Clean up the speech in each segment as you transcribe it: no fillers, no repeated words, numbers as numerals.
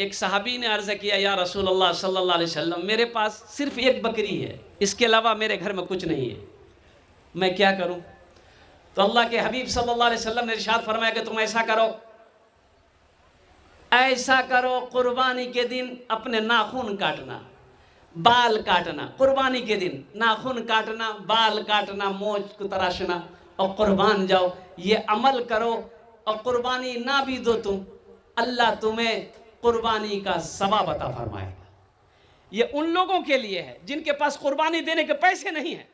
एक सहाबी ने अर्ज़ किया, या रसूल अल्लाह सल्लल्लाहु अलैहि वसल्लम, मेरे पास सिर्फ एक बकरी है, इसके अलावा मेरे घर में कुछ नहीं है, मैं क्या करूं? तो अल्लाह के हबीब सल्लल्लाहु अलैहि वसल्लम ने इरशाद फरमाया कि तुम ऐसा करो, कुर्बानी के दिन अपने नाखून काटना, बाल काटना, कुर्बानी के दिन नाखून काटना, बाल काटना, मोछ को तराशना और कुर्बान जाओ। ये अमल करो और कुर्बानी ना भी दो तुम, अल्लाह तुम्हें कुर्बानी का सवाब अता फरमाएगा। ये उन लोगों के लिए है जिनके पास कुर्बानी देने के पैसे नहीं है।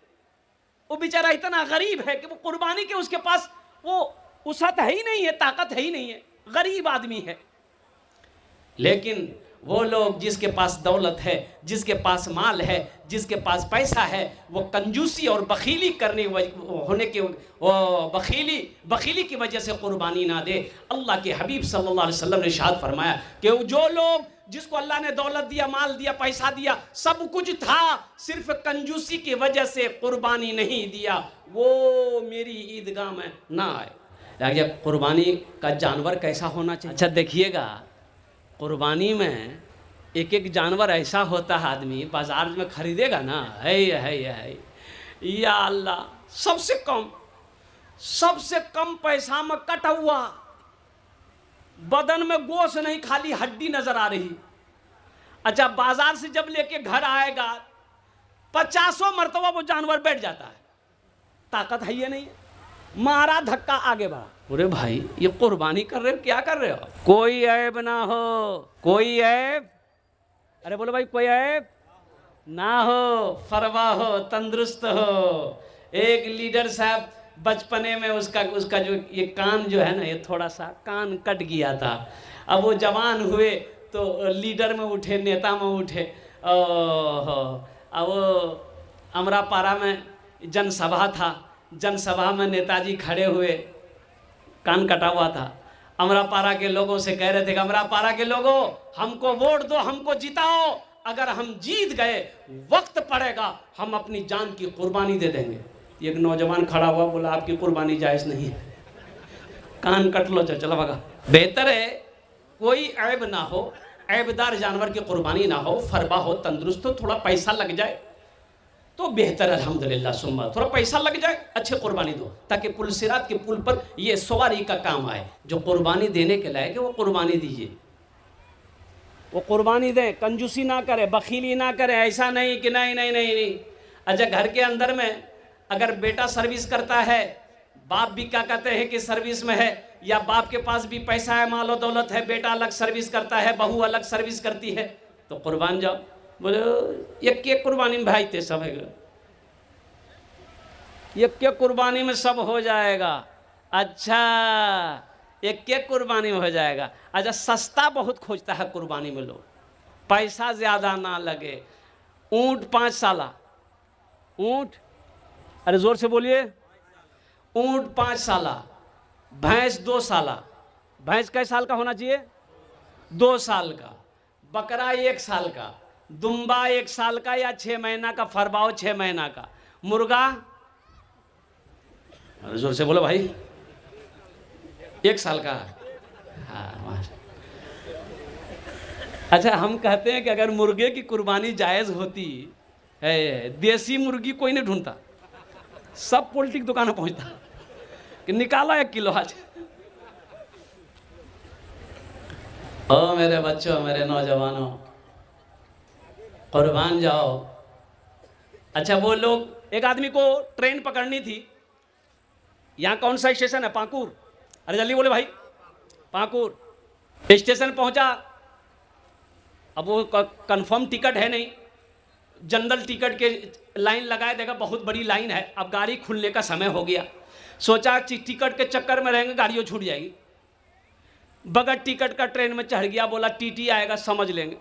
वो बेचारा इतना गरीब है कि वो कुर्बानी के उसके पास वो वसअत है ही नहीं है, ताकत है ही नहीं है, गरीब आदमी है। लेकिन वो लोग जिसके पास दौलत है, जिसके पास माल है, जिसके पास पैसा है, वो कंजूसी और बखीली करने होने के बखीली की वजह से कुर्बानी ना दे। अल्लाह के हबीब सल्लल्लाहु अलैहि वसल्लम ने इरशाद फरमाया कि जो लोग, जिसको अल्लाह ने दौलत दिया, माल दिया, पैसा दिया, सब कुछ था, सिर्फ कंजूसी की वजह से कुर्बानी नहीं दिया, वो मेरी ईदगाह में ना आए। कुर्बानी का जानवर कैसा होना चाहिए? अच्छा देखिएगा, कुर्बानी में एक एक जानवर ऐसा होता है, आदमी बाजार में खरीदेगा ना, है या अल्लाह, सबसे कम पैसा में कटा हुआ, बदन में गोश्त नहीं, खाली हड्डी नजर आ रही। अच्छा, बाजार से जब लेके घर आएगा 50 मरतबा वो जानवर बैठ जाता है, ताकत है ये नहीं, मारा धक्का आगे बढ़ा। अरे भाई, ये कुर्बानी कर रहे हो, क्या कर रहे हो? कोई ऐब ना हो, कोई ऐब, अरे बोलो भाई, कोई ऐब ना हो, फरवा हो, तंदुरुस्त हो। एक लीडर साहब बचपने में उसका जो ये कान जो है ना, ये थोड़ा सा कान कट गया था। अब वो जवान हुए तो लीडर में उठे, नेता में उठे। अब वो अमरापारा में जनसभा था, जनसभा में नेताजी खड़े हुए, कान कटा हुआ था। अमरापारा के लोगों से कह रहे थे कि अमरापारा के लोगों, हमको वोट दो, हमको जिताओ, अगर हम जीत गए, वक्त पड़ेगा, हम अपनी जान की कुर्बानी दे देंगे। एक नौजवान खड़ा हुआ, बोला आपकी कुर्बानी जायज़ नहीं है, कान कट लो, चला भगा। बेहतर है कोई ऐब ना हो, ऐबदार जानवर की कुर्बानी ना हो, फरबा हो, तंदुरुस्त हो, थोड़ा पैसा लग जाए तो बेहतर, अल्हम्दुलिल्लाह। सुम्मा थोड़ा पैसा लग जाए, अच्छे कुर्बानी दो, ताकि पुल सिरात के पुल पर ये सवारी का काम आए। जो कुर्बानी देने के लायक है वो कुर्बानी दीजिए, वो कुर्बानी दें, कंजूसी ना करे, बखीली ना करे, ऐसा नहीं कि नहीं। अच्छा, घर के अंदर में अगर बेटा सर्विस करता है, बाप भी क्या कहते हैं कि सर्विस में है, या बाप के पास भी पैसा है, मालो दौलत है, बेटा अलग सर्विस करता है, बहू अलग सर्विस करती है, तो कुर्बान जाओ। बोले एक कुर्बानी में भाई थे सब है, एक कुर्बानी में सब हो जाएगा। अच्छा, एक कुर्बानी में हो जाएगा। अच्छा, सस्ता बहुत खोजता है कुर्बानी में लोग, पैसा ज़्यादा ना लगे। ऊँट 5 साला, ऊँट, अरे ज़ोर से बोलिए, ऊँट 5 साला, भैंस 2 साला। भैंस कै साल का होना चाहिए? 2 साल का। बकरा 1 साल का, दुम्बा 1 साल का या 6 महीना का, फरबाओ 6 महीना का, मुर्गा, जोर से बोलो भाई, 1 साल का। हाँ, अच्छा, हम कहते हैं कि अगर मुर्गे की कुर्बानी जायज़ होती है, देसी मुर्गी कोई नहीं ढूंढता, सब पोल्ट्री की दुकान पहुंचता कि निकालो 1 किलो आज। ओ मेरे बच्चों, मेरे नौजवानों, कुर्बान जाओ। अच्छा, वो लोग, एक आदमी को ट्रेन पकड़नी थी, यहाँ कौन सा स्टेशन है? पाकुर। अरे जल्दी बोले भाई, पाकुर। स्टेशन पहुँचा, अब वो कंफर्म टिकट है नहीं, जनरल टिकट के लाइन लगाए, देखा बहुत बड़ी लाइन है, अब गाड़ी खुलने का समय हो गया। सोचा टिकट के चक्कर में रहेंगे, गाड़ियों छूट जाएगी। बगैर टिकट का ट्रेन में चढ़ गया, बोला टीटी आएगा समझ लेंगे।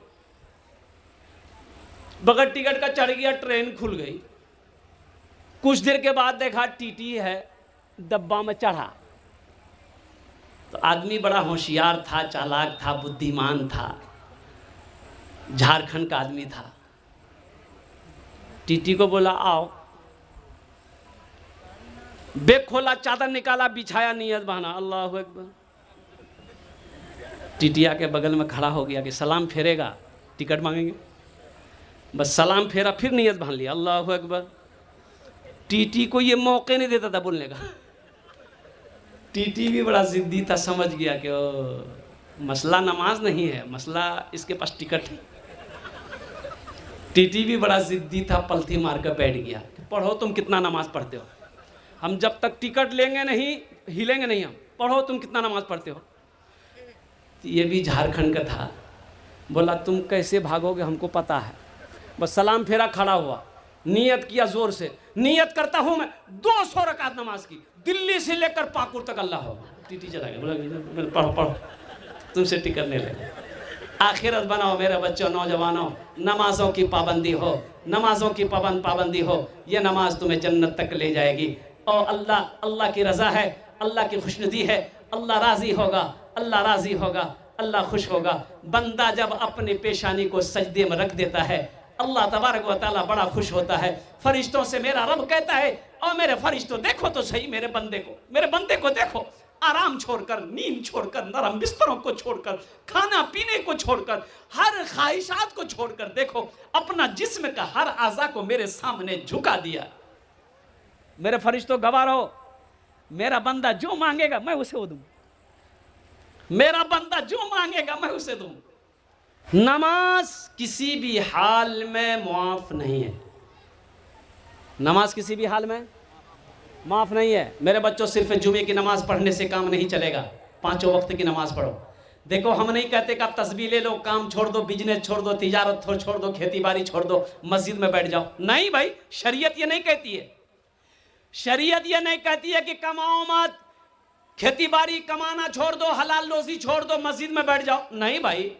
बगैर टिकट का चढ़ गया, ट्रेन खुल गई। कुछ देर के बाद देखा टीटी है, डब्बा में चढ़ा। तो आदमी बड़ा होशियार था, चालाक था, बुद्धिमान था, झारखंड का आदमी था। टीटी को बोला आओ, बैग खोला, चादर निकाला, बिछाया, नियत बहाना, अल्लाहु अकबर। टीटिया के बगल में खड़ा हो गया कि सलाम फेरेगा टिकट मांगेंगे। बस सलाम फेरा, फिर नियत बांध लिया अल्लाहु अकबर। टीटी को ये मौके नहीं देता था बोलने का। टीटी भी बड़ा जिद्दी था, समझ गया कि मसला नमाज नहीं है, मसला इसके पास टिकट है। टीटी भी बड़ा जिद्दी था, पलथी मार कर बैठ गया। पढ़ो तुम कितना नमाज पढ़ते हो, हम जब तक टिकट लेंगे नहीं हिलेंगे नहीं, हम पढ़ो तुम कितना नमाज पढ़ते हो। ये भी झारखंड का था, बोला तुम कैसे भागोगे हमको पता है। बस सलाम फेरा, खड़ा हुआ, नियत किया जोर से, नियत करता हूं मैं 200 रकात नमाज की, दिल्ली से लेकर पाकुड़ तक अल्लाह हो। टीटी चला गया, बोला पढ़ो पढ़ो तुमसे टिकट नहीं ले। आखिरत बनाओ मेरे बच्चों, नौजवानों, नमाजों की पाबंदी हो, नमाजों की पाबंदी हो, ये नमाज तुम्हें जन्नत तक ले जाएगी। और अल्लाह की रज़ा है, अल्लाह की खुशनुदी है, अल्लाह राज़ी होगा, अल्लाह राज़ी होगा, अल्लाह खुश होगा। बंदा जब अपनी पेशानी को सजदे में रख देता है, अल्लाह तबारक व तआला बड़ा खुश होता है। फरिश्तों से मेरा रब कहता है, और मेरे फरिश्तों देखो तो सही मेरे बंदे को देखो, आराम छोड़कर, नींद छोड़कर, नरम बिस्तरों को छोड़कर, खाना पीने को छोड़कर, हर ख्वाहिशात को छोड़कर देखो, अपना जिस्म का हर आज़ा को मेरे सामने झुका दिया। मेरे फरिश्तों गवाह रहो, मेरा बंदा जो मांगेगा मैं उसे दूं, मेरा बंदा जो मांगेगा मैं उसे दूं। नमाज किसी भी हाल में मुआफ नहीं है, नमाज किसी भी हाल में माफ़ नहीं है। मेरे बच्चों, सिर्फ जुमे की नमाज पढ़ने से काम नहीं चलेगा, 5 वक्त की नमाज पढ़ो। देखो, हम नहीं कहते कि आप तस्बीह ले लो, काम छोड़ दो, बिजनेस छोड़ दो, तिजारत छोड़ दो, खेती बाड़ी छोड़ दो, मस्जिद में बैठ जाओ। नहीं भाई, शरीयत ये नहीं कहती है। शरीयत ये नहीं कहती है कि कमाओ मत, खेती बाड़ी कमाना छोड़ दो, हलाल रोजी छोड़ दो, मस्जिद में बैठ जाओ। नहीं भाई,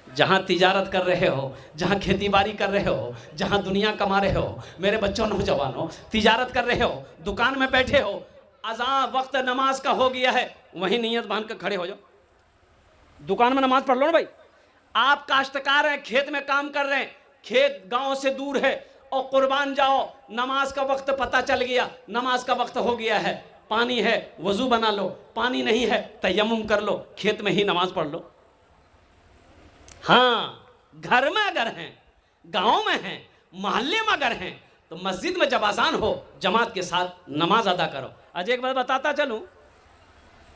जहां तिजारत कर रहे हो, जहां खेती बाड़ी कर रहे हो, जहां दुनिया कमा रहे हो, मेरे बच्चों नौजवानों, तिजारत कर रहे हो, दुकान में बैठे हो, अज़ान वक्त नमाज का हो गया है, वहीं नियत बांध कर खड़े हो जाओ, दुकान में नमाज पढ़ लो ना भाई। आप काश्तकार हैं, खेत में काम कर रहे हैं, खेत गांव से दूर है, और कुर्बान जाओ, नमाज का वक्त पता चल गया, नमाज का वक्त हो गया है, पानी है वजू बना लो, पानी नहीं है तयम्मुम कर लो, खेत में ही नमाज पढ़ लो। हाँ, घर में अगर हैं, गांव में हैं, मोहल्ले में अगर हैं, तो मस्जिद में जब अजान हो जमात के साथ नमाज अदा करो। आज एक बात बताता चलूं,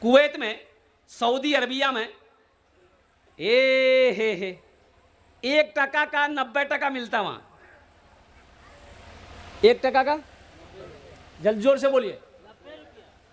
कुवैत में, सऊदी अरबिया में 1 टका का 90 टका मिलता। वहां 1 टका का, जल्द जोर से बोलिए।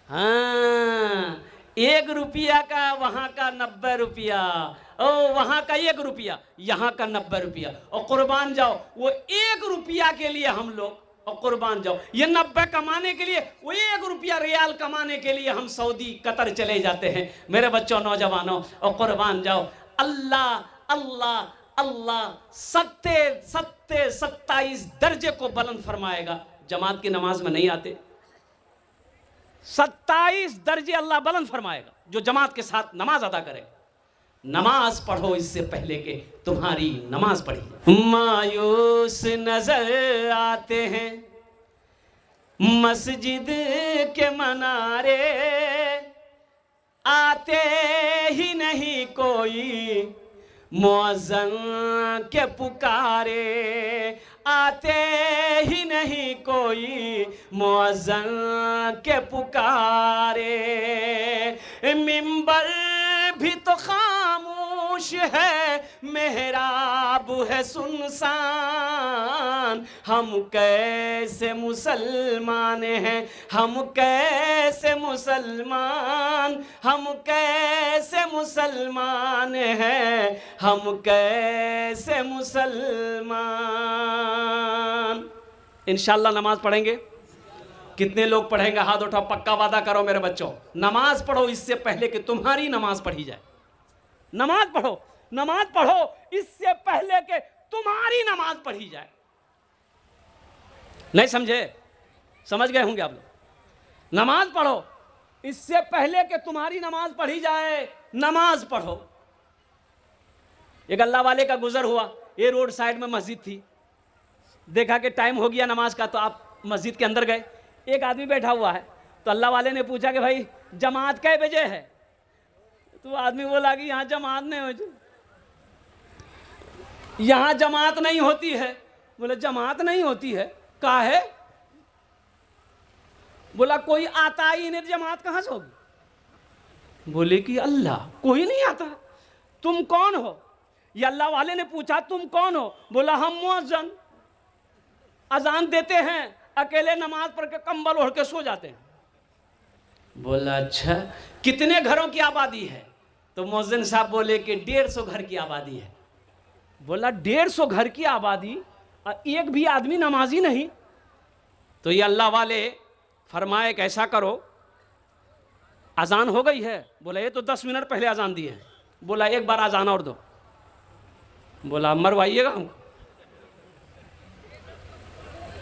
हाँ, 1 रुपया का वहां का 90 रुपया, ओ वहां का 1 रुपया, यहाँ का 90 रुपया। और कुर्बान जाओ, वो 1 रुपया के लिए हम लोग, और कुर्बान जाओ, ये 90 कमाने के लिए, वो 1 रुपया रियाल कमाने के लिए हम सऊदी कतर चले जाते हैं। मेरे बच्चों नौजवानों, और कुर्बान जाओ, अल्लाह अल्लाह अल्लाह 27 दर्जे को बुलंद फरमाएगा। जमात की नमाज में नहीं आते, 27 दर्जे अल्लाह बुलंद फरमाएगा जो जमात के साथ नमाज अदा करे। नमाज पढ़ो इससे पहले कि तुम्हारी नमाज पढ़ी। मायूस नजर आते हैं मस्जिद के मनारे, आते ही नहीं कोई मुअज्जिन के पुकारे, आते ही नहीं कोई मुअज्जिन के पुकारे। मिंबर भी तो खामोश है, मेहराब है सुनसान, हम कैसे मुसलमान हैं, हम कैसे मुसलमान, हम कैसे मुसलमान हैं, हम कैसे मुसलमान। इंशाअल्लाह नमाज पढ़ेंगे। कितने लोग पढ़ेंगे? हाथ उठाओ, पक्का वादा करो मेरे बच्चों। नमाज पढ़ो इससे पहले कि तुम्हारी नमाज पढ़ी जाए। नमाज पढ़ो, नमाज पढ़ो इससे पहले कि तुम्हारी नमाज पढ़ी जाए। नहीं समझे? समझ गए होंगे आप लोग। नमाज पढ़ो इससे पहले कि तुम्हारी नमाज पढ़ी जाए। नमाज पढ़ो। एक अल्लाह वाले का गुजर हुआ, ये रोड साइड में मस्जिद थी, देखा कि टाइम हो गया नमाज का, तो आप मस्जिद के अंदर गए। एक आदमी बैठा हुआ है, तो अल्लाह वाले ने पूछा कि भाई जमात कै बजे है? तो आदमी बोला कि यहाँ जमात नहीं होती, यहाँ जमात नहीं होती है। बोले जमात नहीं होती है, का है? बोला कोई आता ही नहीं, जमात कहाँ से होगी? बोले कि अल्लाह, कोई नहीं आता। तुम कौन हो? ये अल्लाह वाले ने पूछा तुम कौन हो? बोला हम मुअज्जिन, अजान देते हैं, अकेले नमाज पढ़ के कंबल ओढ़ के सो जाते हैं। बोला अच्छा, कितने घरों की आबादी है? तो मुअज्जिन साहब बोले कि 150 घर की आबादी है। बोला 150 घर की आबादी और एक भी आदमी नमाजी नहीं? तो ये अल्लाह वाले फरमाए कि ऐसा करो, अजान हो गई है। बोला ये तो 10 मिनट पहले अजान दी है। बोला एक बार अजान और दो। बोला मरवाइएगा हमको?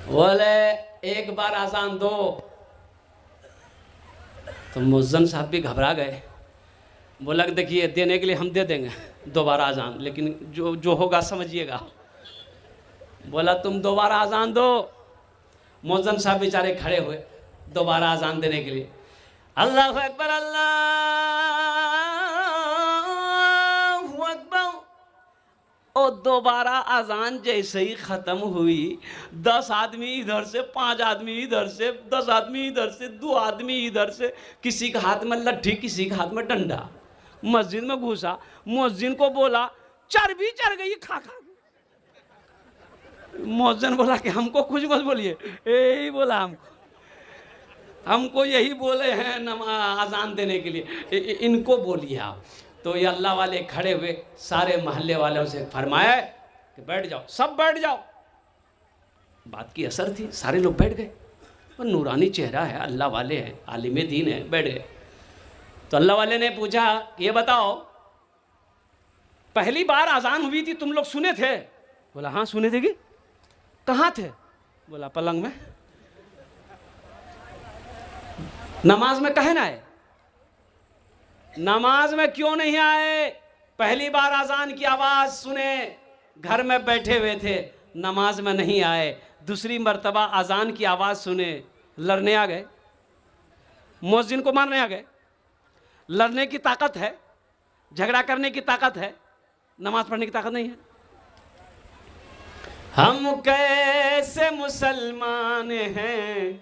बोले एक बार अजान दो। तो मुअज्जिन साहब भी घबरा गए। बोला कि देखिए देने के लिए हम दे देंगे दोबारा अजान, लेकिन जो होगा समझिएगा। बोला तुम दोबारा अजान दो। मुअज्जिन साहब बेचारे खड़े हुए दोबारा अजान देने के लिए। अल्लाहु अकबर, अल्लाहु अकबर। और दोबारा अजान जैसे ही ख़त्म हुई, 10 आदमी इधर से, 5 आदमी इधर से, 10 आदमी इधर से, 2 आदमी इधर से, किसी के हाथ में लट्ठी, किसी के हाथ में डंडा, मस्जिद में घुसा। मुअज्जिन को बोला चर्बी चढ़ गई खा खा। मुअज्जिन बोला कि हमको कुछ मत बोलिए, यही बोला हमको यही बोले हैं अजान देने के लिए, इनको बोलिए आप। तो ये अल्लाह वाले खड़े हुए, सारे मोहल्ले वालों से फरमाया कि बैठ जाओ, सब बैठ जाओ। बात की असर थी, सारे लोग बैठ गए। और नूरानी चेहरा है, अल्लाह वाले हैं, आलिम दीन है, बैठ गए। तो अल्लाह वाले ने पूछा ये बताओ पहली बार अजान हुई थी तुम लोग सुने थे? बोला हाँ सुने थे। कि कहाँ थे? बोला पलंग में। नमाज में कहे ना आए? नमाज में क्यों नहीं आए? पहली बार अजान की आवाज सुने, घर में बैठे हुए थे, नमाज में नहीं आए। दूसरी मर्तबा अजान की आवाज सुने, लड़ने आ गए, मुअज्जिन को मारने आ गए। लड़ने की ताकत है, झगड़ा करने की ताकत है, नमाज पढ़ने की ताकत नहीं है। हम कैसे मुसलमान हैं,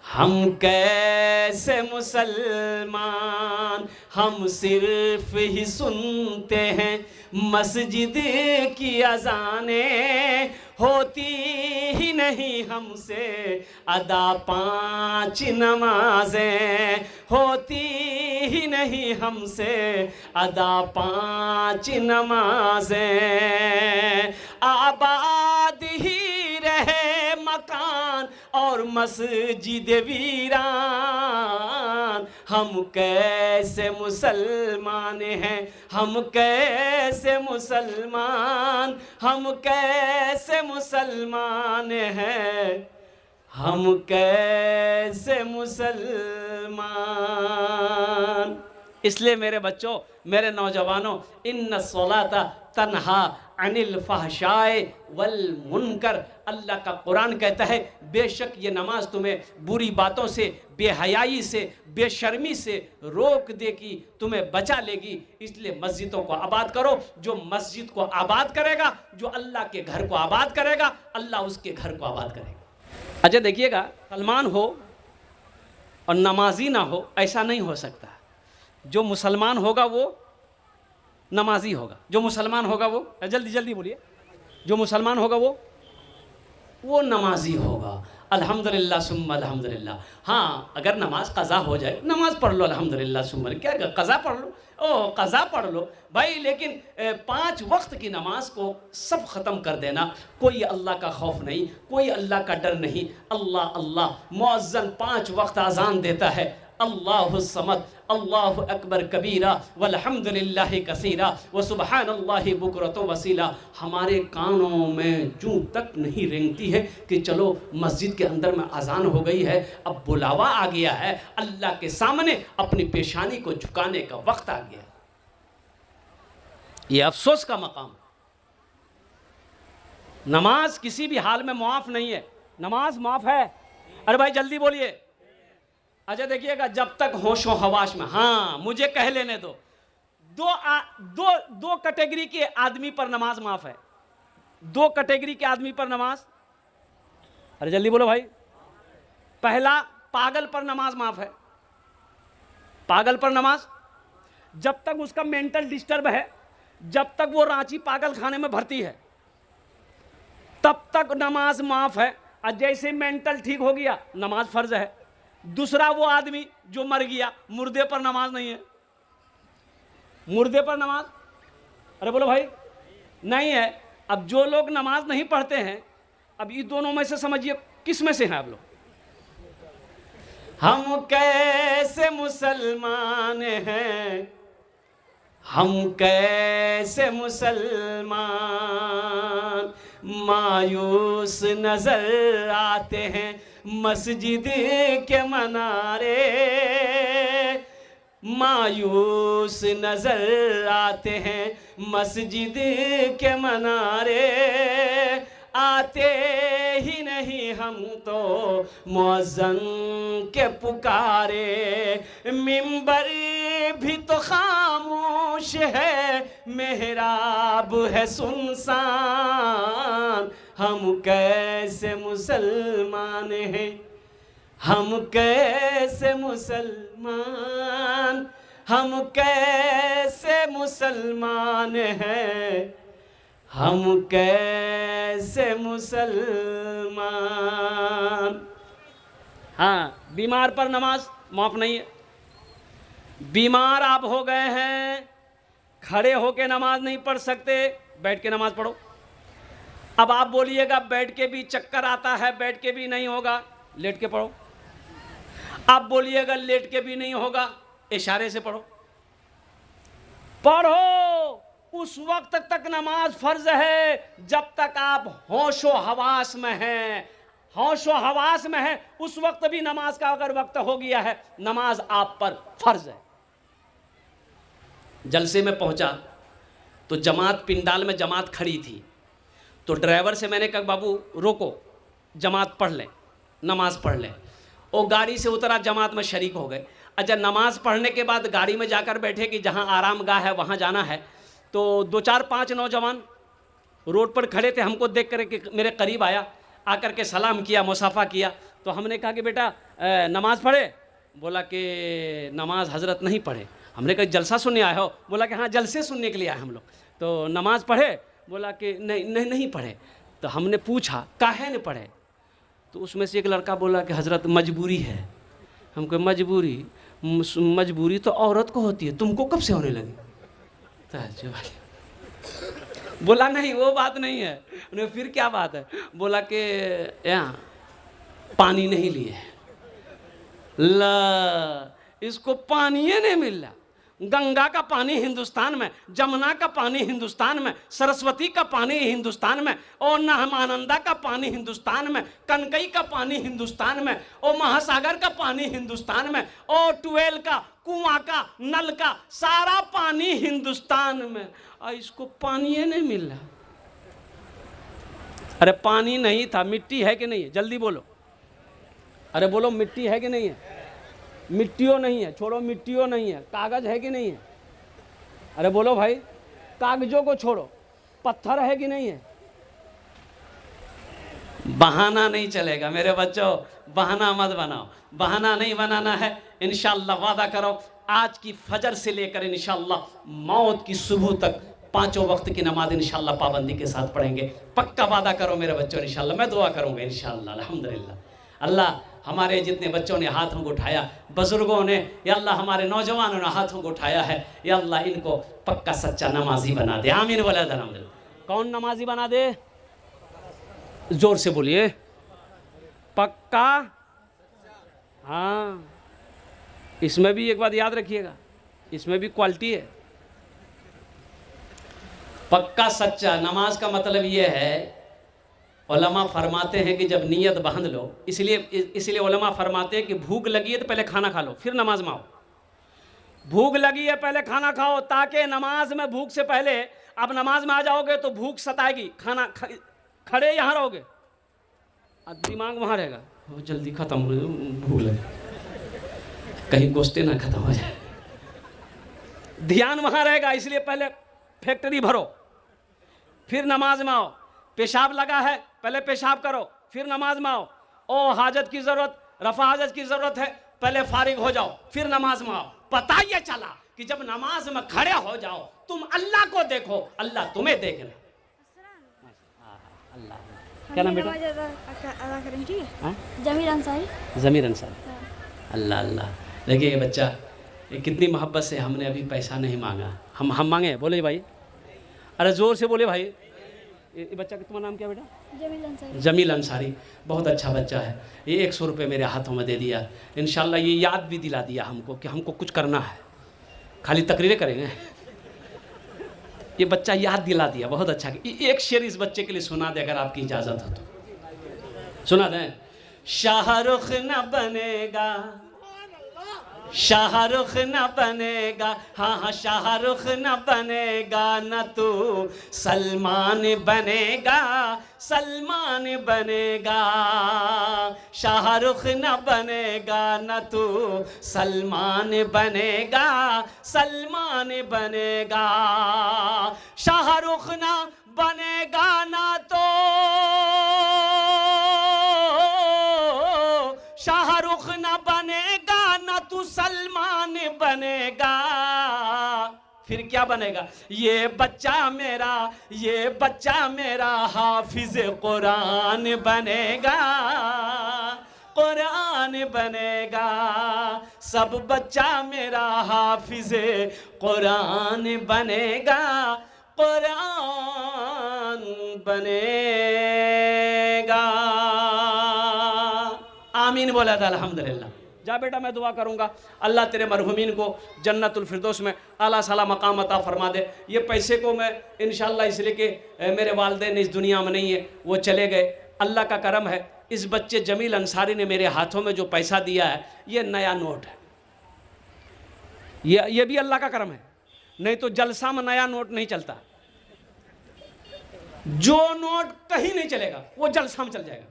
हम कैसे मुसलमान, हम सिर्फ ही सुनते हैं मस्जिद की अज़ानें, होती ही नहीं हमसे अदा 5 नमाजें, होती ही नहीं हमसे अदा 5 नमाजें। आबाद ही रहे मकान और मस्जिद वीरान, हम कैसे मुसलमान हैं, हम कैसे मुसलमान, हम कैसे मुसलमान हैं, हम कैसे मुसलमान। इसलिए मेरे बच्चों, मेरे नौजवानों, इन्ना सलाता तन्हा अनिल फहशाए वल मुनकर, अल्लाह का कुरान कहता है बेशक ये नमाज तुम्हें बुरी बातों से, बेहयाई से, बेशर्मी से रोक देगी, तुम्हें बचा लेगी। इसलिए मस्जिदों को आबाद करो। जो मस्जिद को आबाद करेगा, जो अल्लाह के घर को आबाद करेगा, अल्लाह उसके घर को आबाद करेगा। अच्छा देखिएगा, मुसलमान हो और नमाजी ना हो, ऐसा नहीं हो सकता। जो मुसलमान होगा वो नमाजी होगा, जो मुसलमान होगा वो, जल्दी जल्दी बोलिए, जो मुसलमान होगा वो नमाजी होगा। अल्हम्दुलिल्लाह सुम्मा अल्हम्दुलिल्लाह। हाँ, अगर नमाज कज़ा हो जाए, नमाज पढ़ लो अल्हम्दुलिल्लाह सुम्मा, क्या कज़ा पढ़ लो, ओ कज़ा पढ़ लो भाई, लेकिन 5 वक्त की नमाज को सब ख़त्म कर देना। कोई अल्लाह का खौफ नहीं, कोई अल्लाह का डर नहीं। अल्लाह अल्लाह, मुअज्जिन 5 वक्त अज़ान देता है, अल्लाहु समद, अल्लाहु अकबर कबीरा वल्हम्दुलिल्लाहि कसीरा व सुबहानल्लाहि बुकरतु वसीला। हमारे कानों में जूं तक नहीं रेंगती है कि चलो मस्जिद के अंदर में अजान हो गई है, अब बुलावा आ गया है, अल्लाह के सामने अपनी पेशानी को झुकाने का वक्त आ गया। ये अफसोस का मकाम। नमाज किसी भी हाल में मुआफ नहीं है। नमाज माफ है। अरे भाई जल्दी बोलिए, अच्छा देखिएगा, जब तक होशो हवास में, हाँ मुझे कह लेने दो, दो कैटेगरी के आदमी पर नमाज माफ है। दो कैटेगरी के आदमी पर नमाज, अरे जल्दी बोलो भाई। पहला, पागल पर नमाज माफ है। पागल पर नमाज, जब तक उसका मेंटल डिस्टर्ब है, जब तक वो रांची पागल खाने में भर्ती है, तब तक नमाज माफ है। और जैसे मेंटल ठीक हो गया, नमाज फर्ज है। दूसरा, वो आदमी जो मर गया, मुर्दे पर नमाज नहीं है। मुर्दे पर नमाज, अरे बोलो भाई, नहीं है। अब जो लोग नमाज नहीं पढ़ते हैं, अब ये दोनों में से समझिए किस में से हैं आप लोग? हम कैसे मुसलमान हैं, हम कैसे मुसलमान, मायूस नजर आते हैं मस्जिद के मनारे, मायूस नजर आते हैं मस्जिद के मनारे, आते ही नहीं हम तो मुअज्जन के पुकारे, मिंबर भी तो खामोश है, मेहराब है सुनसान, हम कैसे मुसलमान हैं, हम कैसे मुसलमान, हम कैसे मुसलमान हैं, हम कैसे मुसलमान। हाँ, बीमार पर नमाज माफ नहीं है। बीमार आप हो गए हैं, खड़े होके नमाज नहीं पढ़ सकते, बैठ के नमाज पढ़ो। अब आप बोलिएगा बैठ के भी चक्कर आता है, बैठ के भी नहीं होगा, लेट के पढ़ो। आप बोलिएगा लेट के भी नहीं होगा, इशारे से पढ़ो। पढ़ो, उस वक्त तक नमाज फर्ज है जब तक आप होशो हवास में हैं। होशो हवास में है, उस वक्त भी नमाज का अगर वक्त हो गया है, नमाज आप पर फर्ज है। जलसे में पहुंचा तो जमात, पिंडाल में जमात खड़ी थी, तो ड्राइवर से मैंने कहा बाबू रोको, जमात पढ़ ले, नमाज पढ़ ले। वो गाड़ी से उतरा, जमात में शरीक हो गए। अच्छा, नमाज पढ़ने के बाद गाड़ी में जाकर बैठे कि जहाँ आराम गाह है वहाँ जाना है, तो 2 4 5 नौजवान रोड पर खड़े थे। हमको देख कर के मेरे करीब आया, आकर के सलाम किया, मुसाफा किया। तो हमने कहा कि बेटा नमाज पढ़े? बोला कि नमाज हजरत नहीं पढ़े। हमने कहा जलसा सुनने आए हो? बोला कि हाँ जलसे सुनने के लिए आए हम लोग। तो नमाज पढ़े? बोला कि नहीं पढ़े। तो हमने पूछा काहे नहीं पढ़े? तो उसमें से एक लड़का बोला कि हजरत मजबूरी है। हमको मजबूरी तो औरत को होती है, तुमको कब से होने लगी? बोला नहीं वो बात नहीं है। उन्हें फिर क्या बात है? बोला कि यहाँ पानी नहीं लिए, ला इसको पानी नहीं मिल रहा। गंगा का पानी हिंदुस्तान में, जमुना का पानी हिंदुस्तान में, सरस्वती का पानी हिंदुस्तान में, और नहमानंदा का पानी हिंदुस्तान में, कनकई का पानी हिंदुस्तान में, और महासागर का पानी हिंदुस्तान में, और ट्यूबवेल का, कुआं का, नल का, सारा पानी हिंदुस्तान में, और इसको पानी नहीं मिल रहा। अरे पानी नहीं था, मिट्टी है कि नहीं है? जल्दी बोलो, अरे बोलो मिट्टी है कि नहीं है? मिट्टियों नहीं है, छोड़ो मिट्टियों नहीं है। कागज है कि नहीं है? अरे बोलो भाई, कागजों को छोड़ो, पत्थर है कि नहीं है? बहाना नहीं चलेगा मेरे बच्चों, बहाना मत बनाओ, बहाना नहीं बनाना है। इंशाअल्लाह वादा करो, आज की फजर से लेकर इंशाअल्लाह मौत की सुबह तक 5 वक्त की नमाज इंशाअल्लाह पाबंदी के साथ पढ़ेंगे। पक्का वादा करो मेरे बच्चों, इंशाअल्लाह। मैं दुआ करूंगा इंशाअल्लाह। अल्हम्दुलिल्लाह, अल्लाह हमारे जितने बच्चों ने हाथों को उठाया, बुजुर्गों ने, या अल्लाह हमारे नौजवानों ने हाथों को उठाया है, या अल्लाह इनको पक्का सच्चा नमाजी बना दे। आमीन बोला अल्हम्दुलिल्लाह। कौन नमाजी बना दे? जोर से बोलिए, पक्का। हाँ, इसमें भी एक बात याद रखिएगा, इसमें भी क्वालिटी है। पक्का सच्चा नमाज का मतलब ये है, उलमा फरमाते हैं कि जब नीयत बांध लो, इसलिए उलमा फरमाते हैं कि भूख लगी है तो पहले खाना खा लो, फिर नमाज में आओ। भूख लगी है पहले खाना खाओ, ताकि नमाज में भूख से पहले, अब नमाज में आ जाओगे तो भूख सताएगी, खाना खड़े यहाँ रहोगे, दिमाग वहाँ रहेगा, जल्दी खत्म, भूख लगी। कहीं गोश्ते ना खत्म हो जाए। ध्यान वहाँ रहेगा, इसलिए पहले फैक्ट्री भरो, फिर नमाज में आओ। पेशाब लगा है, पहले पेशाब करो, फिर नमाज में आओ। ओ हाजत की ज़रूरत, रफ़ा हाजत की ज़रूरत है, पहले फारिग हो जाओ, फिर नमाज में आओ। पता ये चला कि जब नमाज में खड़े हो जाओ तुम अल्लाह को देखो, अल्लाह तुम्हें देख रहा। अल्लाह क्या नाम बेटा? अदा करें, ठीक है? जमीर अंसारी। ज़मीर अंसारी। अल्लाह अल्लाह। देखिए ये बच्चा, ये कितनी मोहब्बत से, हमने अभी पैसा नहीं मांगा, हम मांगे, बोले भाई, अरे ज़ोर से बोले भाई। ये बच्चा का तुम्हारा नाम क्या बेटा? जमील अंसारी। जमील अंसारी, बहुत अच्छा बच्चा है। ये 100 रुपये मेरे हाथों में दे दिया। इंशाल्लाह ये याद भी दिला दिया हमको कि हमको कुछ करना है, खाली तकरीरें करेंगे। ये बच्चा याद दिला दिया, बहुत अच्छा। एक शेर इस बच्चे के लिए सुना दे अगर आपकी इजाज़त हो तो सुना दें। शाहरुख न बनेगा, शाहरुख न बनेगा, हाँ हाँ शाहरुख न बनेगा, न तू सलमान बनेगा, सलमान बनेगा। शाहरुख न बनेगा, न तू सलमान बनेगा, सलमान बनेगा। शाहरुख न बनेगा ना तो शाहरुख न बनेगा, ना तू सलमान बनेगा, फिर क्या बनेगा? ये बच्चा मेरा, ये बच्चा मेरा हाफिज कुरान बनेगा, कुरान बनेगा। सब बच्चा मेरा हाफिज कुरान बनेगा, कुरान बनेगा। आमीन बोला था, अल्हम्दुलिल्लाह। जा बेटा, मैं दुआ करूँगा अल्लाह तेरे मरहुमीन को जन्नतुल फिरदौस में आला साला मकाम अता फरमा दे। ये पैसे को मैं इंशाअल्लाह इसलिए कि मेरे वालिदैन इस दुनिया में नहीं है, वो चले गए। अल्लाह का करम है, इस बच्चे जमील अंसारी ने मेरे हाथों में जो पैसा दिया है ये नया नोट है। ये भी अल्लाह का करम है, नहीं तो जलसा में नया नोट नहीं चलता। जो नोट कहीं नहीं चलेगा वो जलसा में चल जाएगा।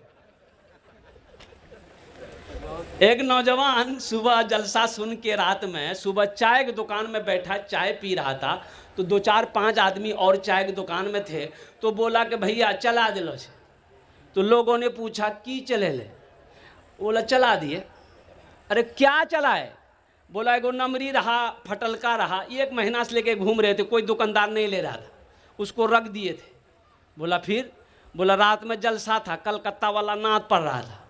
एक नौजवान सुबह जलसा सुन के रात में सुबह चाय की दुकान में बैठा चाय पी रहा था, तो 2 4 5 आदमी और चाय की दुकान में थे, तो बोला कि भैया चला दिलो से। तो लोगों ने पूछा की चले ले? बोला चला दिए। अरे क्या चलाए? बोला एगो नमरी रहा, फटलका रहा, 1 महीना से लेके घूम रहे थे, कोई दुकानदार नहीं ले रहा था, उसको रख दिए थे। बोला फिर? बोला रात में जलसा था, कलकत्ता वाला नाच पड़ रहा था।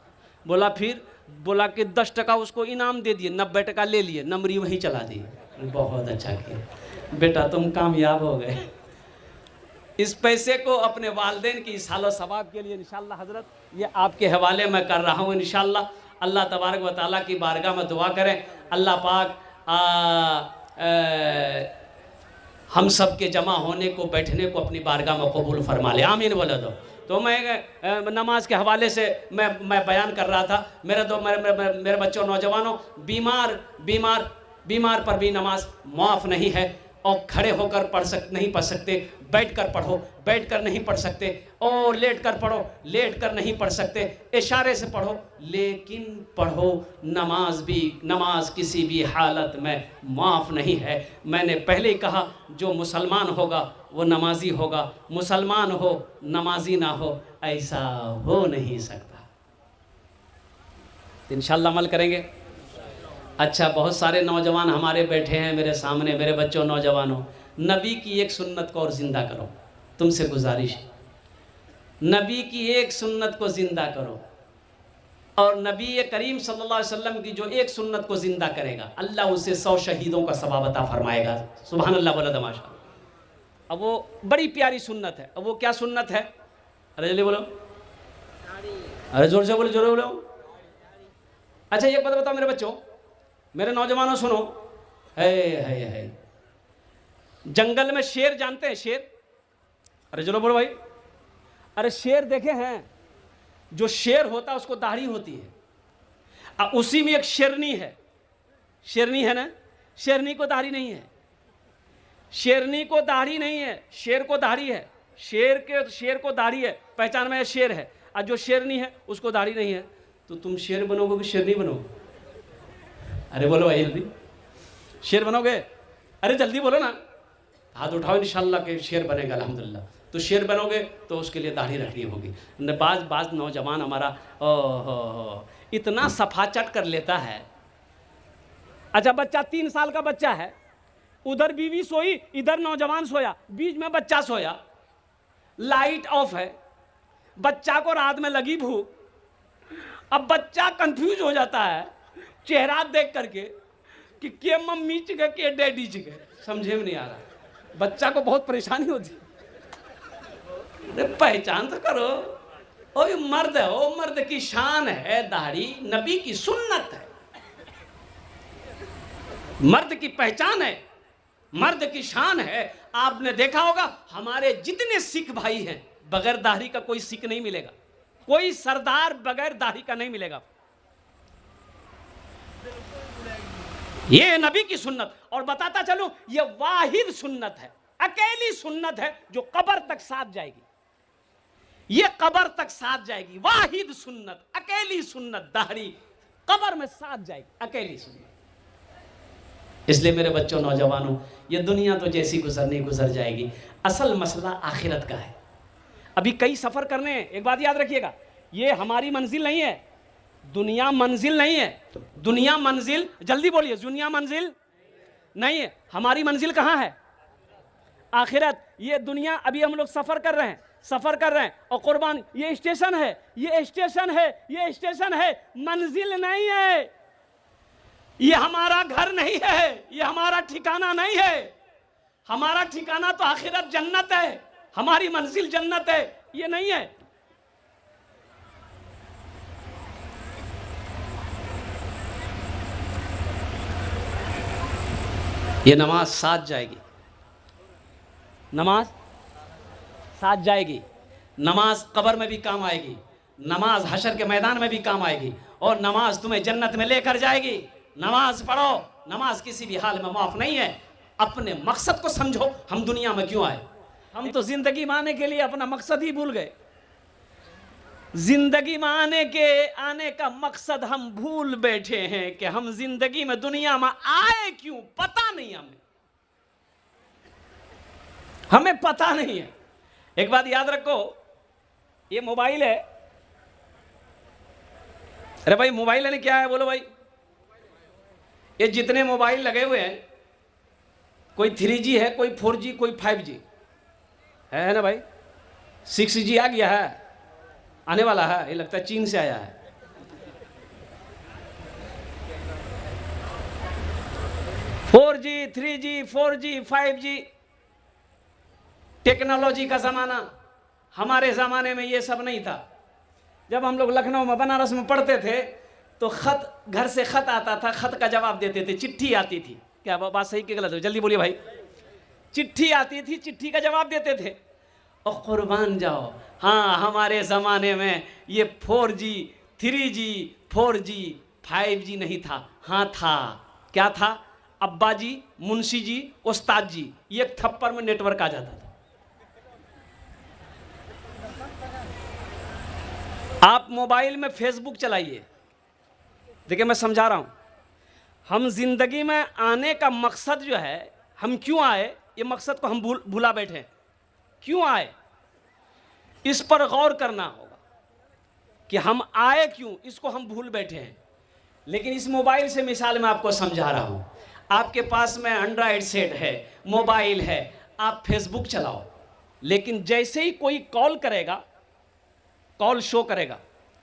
बोला फिर? बोला कि 10 टका उसको इनाम दे दिए, 90 टका ले लिए, नमरी वहीं चला दी। बहुत अच्छा किया बेटा, तुम कामयाब हो गए। इस पैसे को अपने वालिदैन की सालो सवाब के लिए इंशाअल्लाह हजरत ये आपके हवाले में कर रहा हूँ। इंशाअल्लाह अल्लाह तबारक व तआला की बारगाह में दुआ करें, अल्लाह पाक हम सब के जमा होने को, बैठने को अपनी बारगाह में कबूल फरमा ले। आमीन बोले दो। तो मैं नमाज के हवाले से मैं बयान कर रहा था। मेरे बच्चों, नौजवानों, बीमार पर भी नमाज माफ़ नहीं है। और खड़े होकर नहीं पढ़ सकते, बैठ कर पढ़ो, बैठ कर नहीं पढ़ सकते, और लेट कर पढ़ो, लेट कर नहीं पढ़ सकते, इशारे से पढ़ो लेकिन पढ़ो। नमाज किसी भी हालत में माफ़ नहीं है। मैंने पहले ही कहा, जो मुसलमान होगा वो नमाजी होगा, मुसलमान हो नमाजी ना हो ऐसा हो नहीं सकता। तो इंशाअल्लाह अमल करेंगे। अच्छा, बहुत सारे नौजवान हमारे बैठे हैं मेरे सामने। मेरे बच्चों, नौजवानों, नबी की एक सुन्नत को और ज़िंदा करो। तुमसे गुजारिश, नबी की एक सुन्नत को ज़िंदा करो। और नबी करीम सल्लल्लाहु अलैहि वसल्लम की जो एक सुन्नत को ज़िंदा करेगा, अल्लाह उसे 100 शहीदों का सवाब अता फरमाएगा। सुभान अल्लाह बोला तमाशा। अब वो बड़ी प्यारी सुन्नत है। अब वो क्या सुन्नत है? अरे जल्दी बोलो, अरे जोर से बोलो, जोर बोलो। अच्छा, ये बात बताओ मेरे बच्चों, मेरे नौजवानों, सुनो। है जंगल में शेर जानते हैं? शेर, अरे चलो बोलो भाई। अरे शेर देखे हैं? जो शेर होता है उसको दाढ़ी होती है, उसी में एक शेरनी है। शेरनी है ना? शेरनी को दाढ़ी नहीं है, शेरनी को दाढ़ी नहीं है, शेर को दाढ़ी है। शेर को दाढ़ी है, पहचान में शेर है। और जो शेरनी है उसको दाढ़ी नहीं है। तो तुम शेर बनोगे कि शेरनी बनोगे? अरे बोलो भाई जल्दी, शेर बनोगे? अरे जल्दी बोलो ना, हाथ उठाओ, इंशाल्लाह के शेर बनेगा अल्हम्दुलिल्लाह। तो शेर बनोगे तो उसके लिए दाढ़ी रखनी होगी। बाज नौजवान हमारा ओहो इतना सफाचट कर लेता है। अच्छा बच्चा 3 साल का बच्चा है, उधर बीवी सोई, इधर नौजवान सोया, बीच में बच्चा सोया, लाइट ऑफ है, बच्चा को रात में लगी भूख। अब बच्चा कंफ्यूज हो जाता है चेहरा देख करके कि के मम्मी चिके के डैडी चिके, समझे में नहीं आ रहा। बच्चा को बहुत परेशानी होती। अरे पहचान तो करो, ओ ये मर्द है, ओ मर्द की शान है दाढ़ी, नबी की सुन्नत है, मर्द की पहचान है, मर्द की शान है। आपने देखा होगा हमारे जितने सिख भाई हैं, बगैर दाढ़ी का कोई सिख नहीं मिलेगा, कोई सरदार बगैर दाढ़ी का नहीं मिलेगा। ये नबी की सुन्नत। और बताता चलूं, ये वाहिद सुन्नत है, अकेली सुन्नत है जो कब्र तक साथ जाएगी। ये कब्र तक साथ जाएगी, वाहिद सुन्नत, अकेली सुन्नत, दाढ़ी कब्र में साथ जाएगी, अकेली सुन्नत। इसलिए मेरे बच्चों, नौजवानों, ये दुनिया तो जैसी गुजरनी गुजर जाएगी, असल मसला आखिरत का है। अभी कई सफर करने हैं। एक बात याद रखिएगा, ये हमारी मंजिल नहीं है, दुनिया मंजिल नहीं है। दुनिया मंजिल, जल्दी बोलिए, दुनिया मंजिल नहीं है। हमारी मंजिल कहाँ है? आखिरत। ये दुनिया, अभी हम लोग सफर कर रहे हैं, सफर कर रहे हैं, और कुर्बान ये स्टेशन है, ये स्टेशन है, ये स्टेशन है, मंजिल नहीं है। ये हमारा घर नहीं है, ये हमारा ठिकाना नहीं है। हमारा ठिकाना तो आखिरत जन्नत है, हमारी मंजिल जन्नत है, ये नहीं है। ये नमाज साथ जाएगी, नमाज साथ जाएगी, नमाज कब्र में भी काम आएगी, नमाज हशर के मैदान में भी काम आएगी, और नमाज तुम्हें जन्नत में लेकर जाएगी। नमाज पढ़ो, नमाज किसी भी हाल में माफ नहीं है। अपने मकसद को समझो, हम दुनिया में क्यों आए। हम तो जिंदगी में आने के लिए अपना मकसद ही भूल गए। जिंदगी में आने का मकसद हम भूल बैठे हैं कि हम जिंदगी में दुनिया में आए क्यों, पता नहीं हमें पता नहीं है। एक बात याद रखो, ये मोबाइल है। अरे भाई मोबाइल है, क्या है बोलो भाई। ये जितने मोबाइल लगे हुए हैं, कोई 3G है, कोई 4G, कोई 5G है ना भाई। 6G आ गया है, आने वाला है, ये लगता है चीन से आया है। Four G, 3G, 4G, 5G, technology का ज़माना। हमारे ज़माने में ये सब नहीं था। जब हम लोग लखनऊ में, बनारस में पढ़ते थे तो खत, घर से खत आता था, खत का जवाब देते थे। चिट्ठी आती थी, क्या बात सही कि गलत हो, जल्दी बोलिए भाई। चिट्ठी आती थी, चिट्ठी का जवाब देते थे। और कुर्बान जाओ, हाँ हमारे ज़माने में ये 4G, 3G, 4G, 5G नहीं था। हाँ था, क्या था? अब्बा जी, मुंशी जी, उस्ताद जी, ये एक थप्पड़ में नेटवर्क आ जाता था। आप मोबाइल में फेसबुक चलाइए, देखिए मैं समझा रहा हूं। हम जिंदगी में आने का मकसद जो है, हम क्यों आए, ये मकसद को हम भूला बैठे। क्यों आए, इस पर गौर करना होगा कि हम आए क्यों, इसको हम भूल बैठे हैं। लेकिन इस मोबाइल से मिसाल मैं आपको समझा रहा हूं। आपके पास में एंड्रॉयड सेट है, मोबाइल है, आप फेसबुक चलाओ, लेकिन जैसे ही कोई कॉल करेगा, कॉल शो करेगा,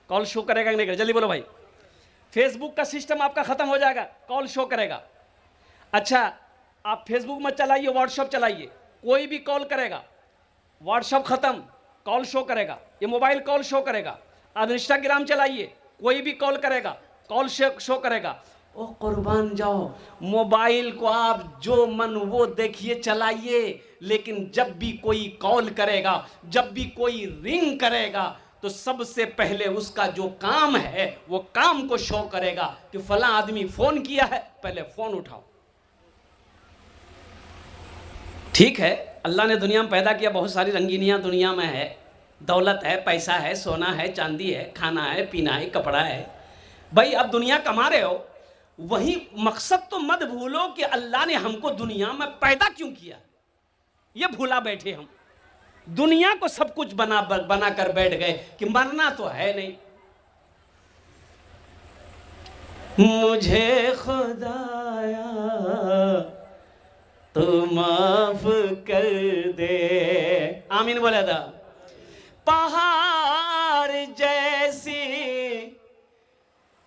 कॉल शो करेगा कि नहीं करेगा, जल्दी बोलो भाई। फेसबुक का सिस्टम आपका खत्म हो जाएगा, कॉल शो करेगा। अच्छा, आप फेसबुक मत चलाइए, व्हाट्सएप चलाइए, कोई भी कॉल करेगा, व्हाट्सएप खत्म, कॉल शो करेगा, ये मोबाइल कॉल शो करेगा। आप इंस्टाग्राम चलाइए, कोई भी कॉल करेगा, कॉल शो करेगा। ओ कुर्बान जाओ, मोबाइल को आप जो मन वो देखिए, चलाइए, लेकिन जब भी कोई कॉल करेगा, जब भी कोई रिंग करेगा, तो सबसे पहले उसका जो काम है वो काम को शो करेगा कि फला आदमी फोन किया है, पहले फोन उठाओ। ठीक है, अल्लाह ने दुनिया में पैदा किया, बहुत सारी रंगीनियां दुनिया में है, दौलत है, पैसा है, सोना है, चांदी है, खाना है, पीना है, कपड़ा है। भाई अब दुनिया कमा रहे हो, वही मकसद तो मत भूलो कि अल्लाह ने हमको दुनिया में पैदा क्यों किया, ये भूला बैठे हम। दुनिया को सब कुछ बना कर बैठ गए कि मरना तो है नहीं। मुझे खुदाया तू माफ कर दे, आमीन बोला था। पहाड़ जैसी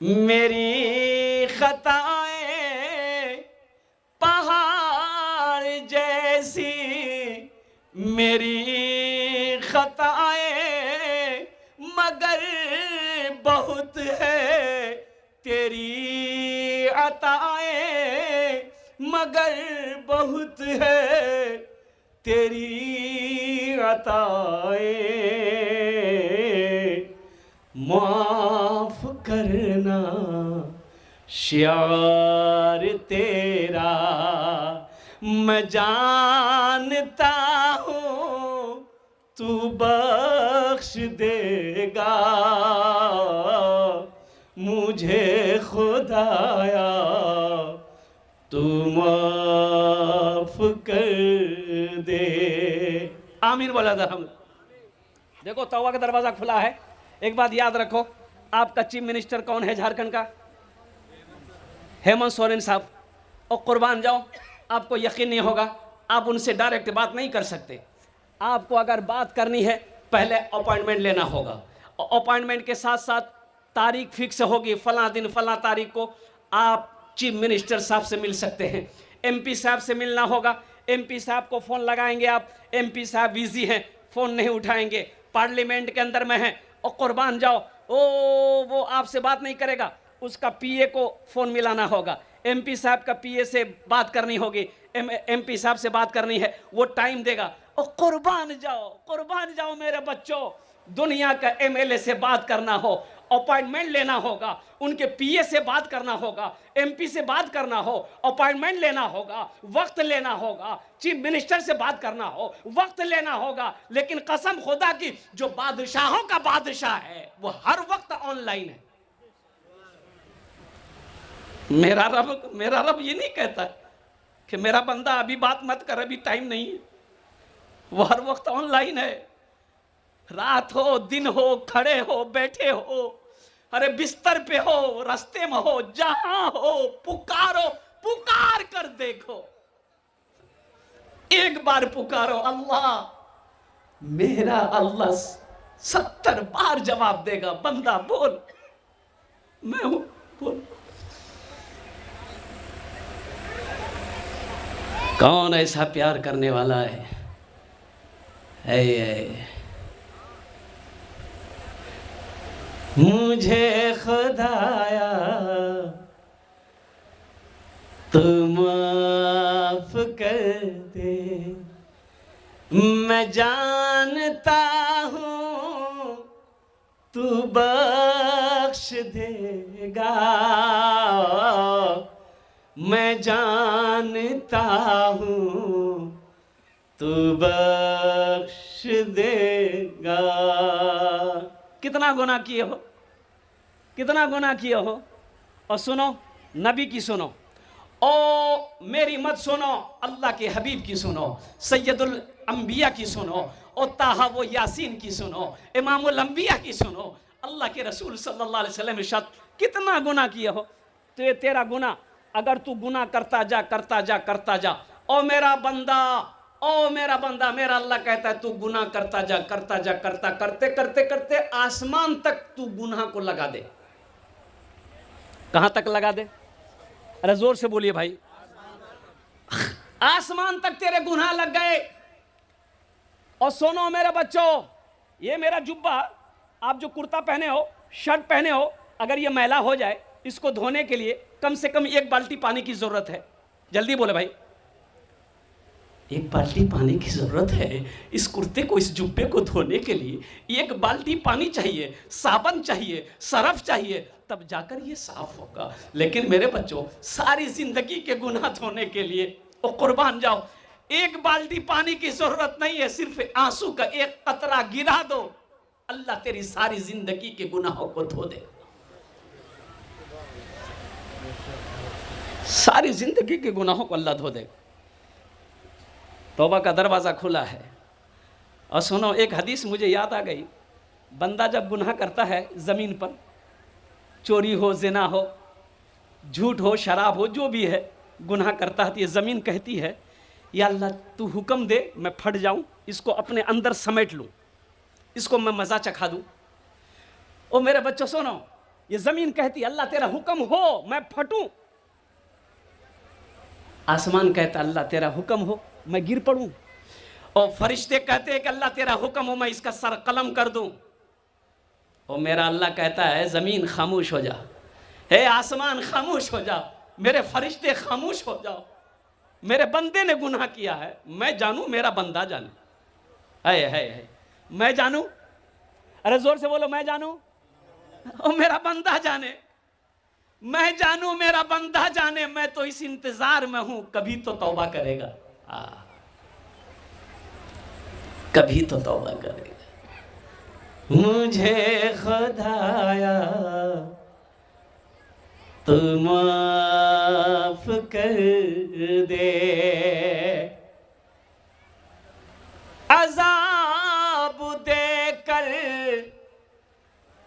मेरी खताएं, पहाड़ जैसी मेरी खताएं, मगर बहुत है तेरी अताएं, मगर बहुत है तेरी अताएं। माफ करना श्यार तेरा मैं जानता हूँ तू बख्श देगा, मुझे खुदाया तू माफ कर दे, आमीन बोला था हम। देखो तौबा का दरवाजा खुला है। एक बात याद रखो, आपका चीफ मिनिस्टर कौन है झारखंड का? हेमंत सोरेन साहब। और कुर्बान जाओ, आपको यकीन नहीं होगा, आप उनसे डायरेक्ट बात नहीं कर सकते। आपको अगर बात करनी है पहले अपॉइंटमेंट लेना होगा, और अपॉइंटमेंट के साथ साथ तारीख फिक्स होगी, फलां दिन फलां तारीख को आप चीफ मिनिस्टर साहब से मिल सकते हैं। एमपी साहब से मिलना होगा, एमपी साहब को फ़ोन लगाएंगे आप, एमपी साहब बिजी हैं, फ़ोन नहीं उठाएंगे, पार्लियामेंट के अंदर में हैं। और कुर्बान जाओ, वो आपसे बात नहीं करेगा, उसका पीए को फ़ोन मिलाना होगा, एमपी साहब का पीए से बात करनी होगी, एमपी साहब से बात करनी है, वो टाइम देगा। और कुर्बान जाओ मेरे बच्चों, दुनिया का एमएलए से बात करना हो, अपॉइंटमेंट लेना होगा, उनके पीए से बात करना होगा, एमपी से बात करना हो, अपॉइंटमेंट लेना होगा, वक्त लेना होगा, चीफ मिनिस्टर से बात करना हो, वक्त लेना होगा। लेकिन कसम खुदा की, जो बादशाहों का बादशाह है वो हर वक्त ऑनलाइन है। मेरा रब ये नहीं कहता कि मेरा बंदा अभी बात मत कर, अभी टाइम नहीं है। वो हर वक्त ऑनलाइन है। रात हो दिन हो, खड़े हो बैठे हो, अरे बिस्तर पे हो, रास्ते में हो, जहां हो, पुकारो, पुकार कर देखो, एक बार पुकारो अल्लाह। मेरा अल्लाह 70 बार जवाब देगा। बंदा बोल, मैं हूं, बोल। कौन ऐसा प्यार करने वाला है? मुझे खुदाया तू माफ कर दे, मैं जानता हूँ तू बख्श देगा, मैं जानता हूँ तू बख्श देगा। कितना गुनाह किए हो, कितना गुनाह किए हो। और सुनो, नबी की सुनो, ओ मेरी मत सुनो, अल्लाह के हबीब की सुनो, सैयदुल अंबिया की सुनो, और ताहा वो यासीन की सुनो, इमामुल अंबिया की सुनो। अल्लाह के रसूल सल्लल्लाहु अलैहि वसल्लम इरशाद, कितना गुनाह किए हो। तो ये तेरा गुनाह, अगर तू गुनाह करता जा करता जा करता जा, ओ मेरा बंदा, ओ मेरा बंदा, मेरा अल्लाह कहता है तू गुनाह करता जा करता जा, करता करते करते करते आसमान तक तू गुनाह को लगा दे। कहां तक लगा दे? अरे जोर से बोलिए भाई। आसमान तक तेरे गुनाह लग गए। और सुनो मेरे बच्चों, ये मेरा जुब्बा, आप जो कुर्ता पहने हो, शर्ट पहने हो, अगर ये मैला हो जाए, इसको धोने के लिए कम से कम 1 बाल्टी पानी की जरूरत है। जल्दी बोले भाई। 1 बाल्टी पानी की जरूरत है इस कुर्ते को, इस जुब्बे को धोने के लिए 1 बाल्टी पानी चाहिए, साबुन चाहिए, सरफ चाहिए, तब जाकर ये साफ होगा। लेकिन मेरे बच्चों, सारी जिंदगी के गुनाह धोने के लिए, और कुर्बान जाओ, 1 बाल्टी पानी की जरूरत नहीं है, सिर्फ आंसू का 1 कतरा गिरा दो, अल्लाह तेरी सारी जिंदगी के गुनाहों को धो दे। सारी जिंदगी के गुनाहों को अल्लाह धो देगा। तौबा का दरवाज़ा खुला है। और सुनो, एक हदीस मुझे याद आ गई। बंदा जब गुनाह करता है ज़मीन पर, चोरी हो, ज़िना हो, झूठ हो, शराब हो, जो भी है गुनाह करता है, तो ये ज़मीन कहती है या अल्लाह तू हुक्म दे मैं फट जाऊं, इसको अपने अंदर समेट लूं, इसको मैं मज़ा चखा दूं। ओ मेरे बच्चों सुनो, ये ज़मीन कहती है अल्लाह तेरा हुक्म हो मैं फटूं। आसमान कहता अल्लाह तेरा हुक्म हो मैं गिर पड़ूं। और फरिश्ते कहते हैं कि अल्लाह तेरा हुक्म हो मैं इसका सर कलम कर दूं। और मेरा अल्लाह कहता है ज़मीन खामोश हो जा, हे आसमान खामोश हो जा, मेरे फरिश्ते खामोश हो जाओ, मेरे बंदे ने गुनाह किया है, मैं जानूं मेरा बंदा जाने। है मैं जानूं, अरे जोर से बोलो मैं जानूं, और मेरा बंदा जाने, मैं जानूं मेरा बंदा जाने। मैं तो इस इंतजार में हूं कभी तो तौबा करेगा, कभी तो तौबा करेगा। मुझे खुदाया तू माफ कर दे, अज़ाब दे कर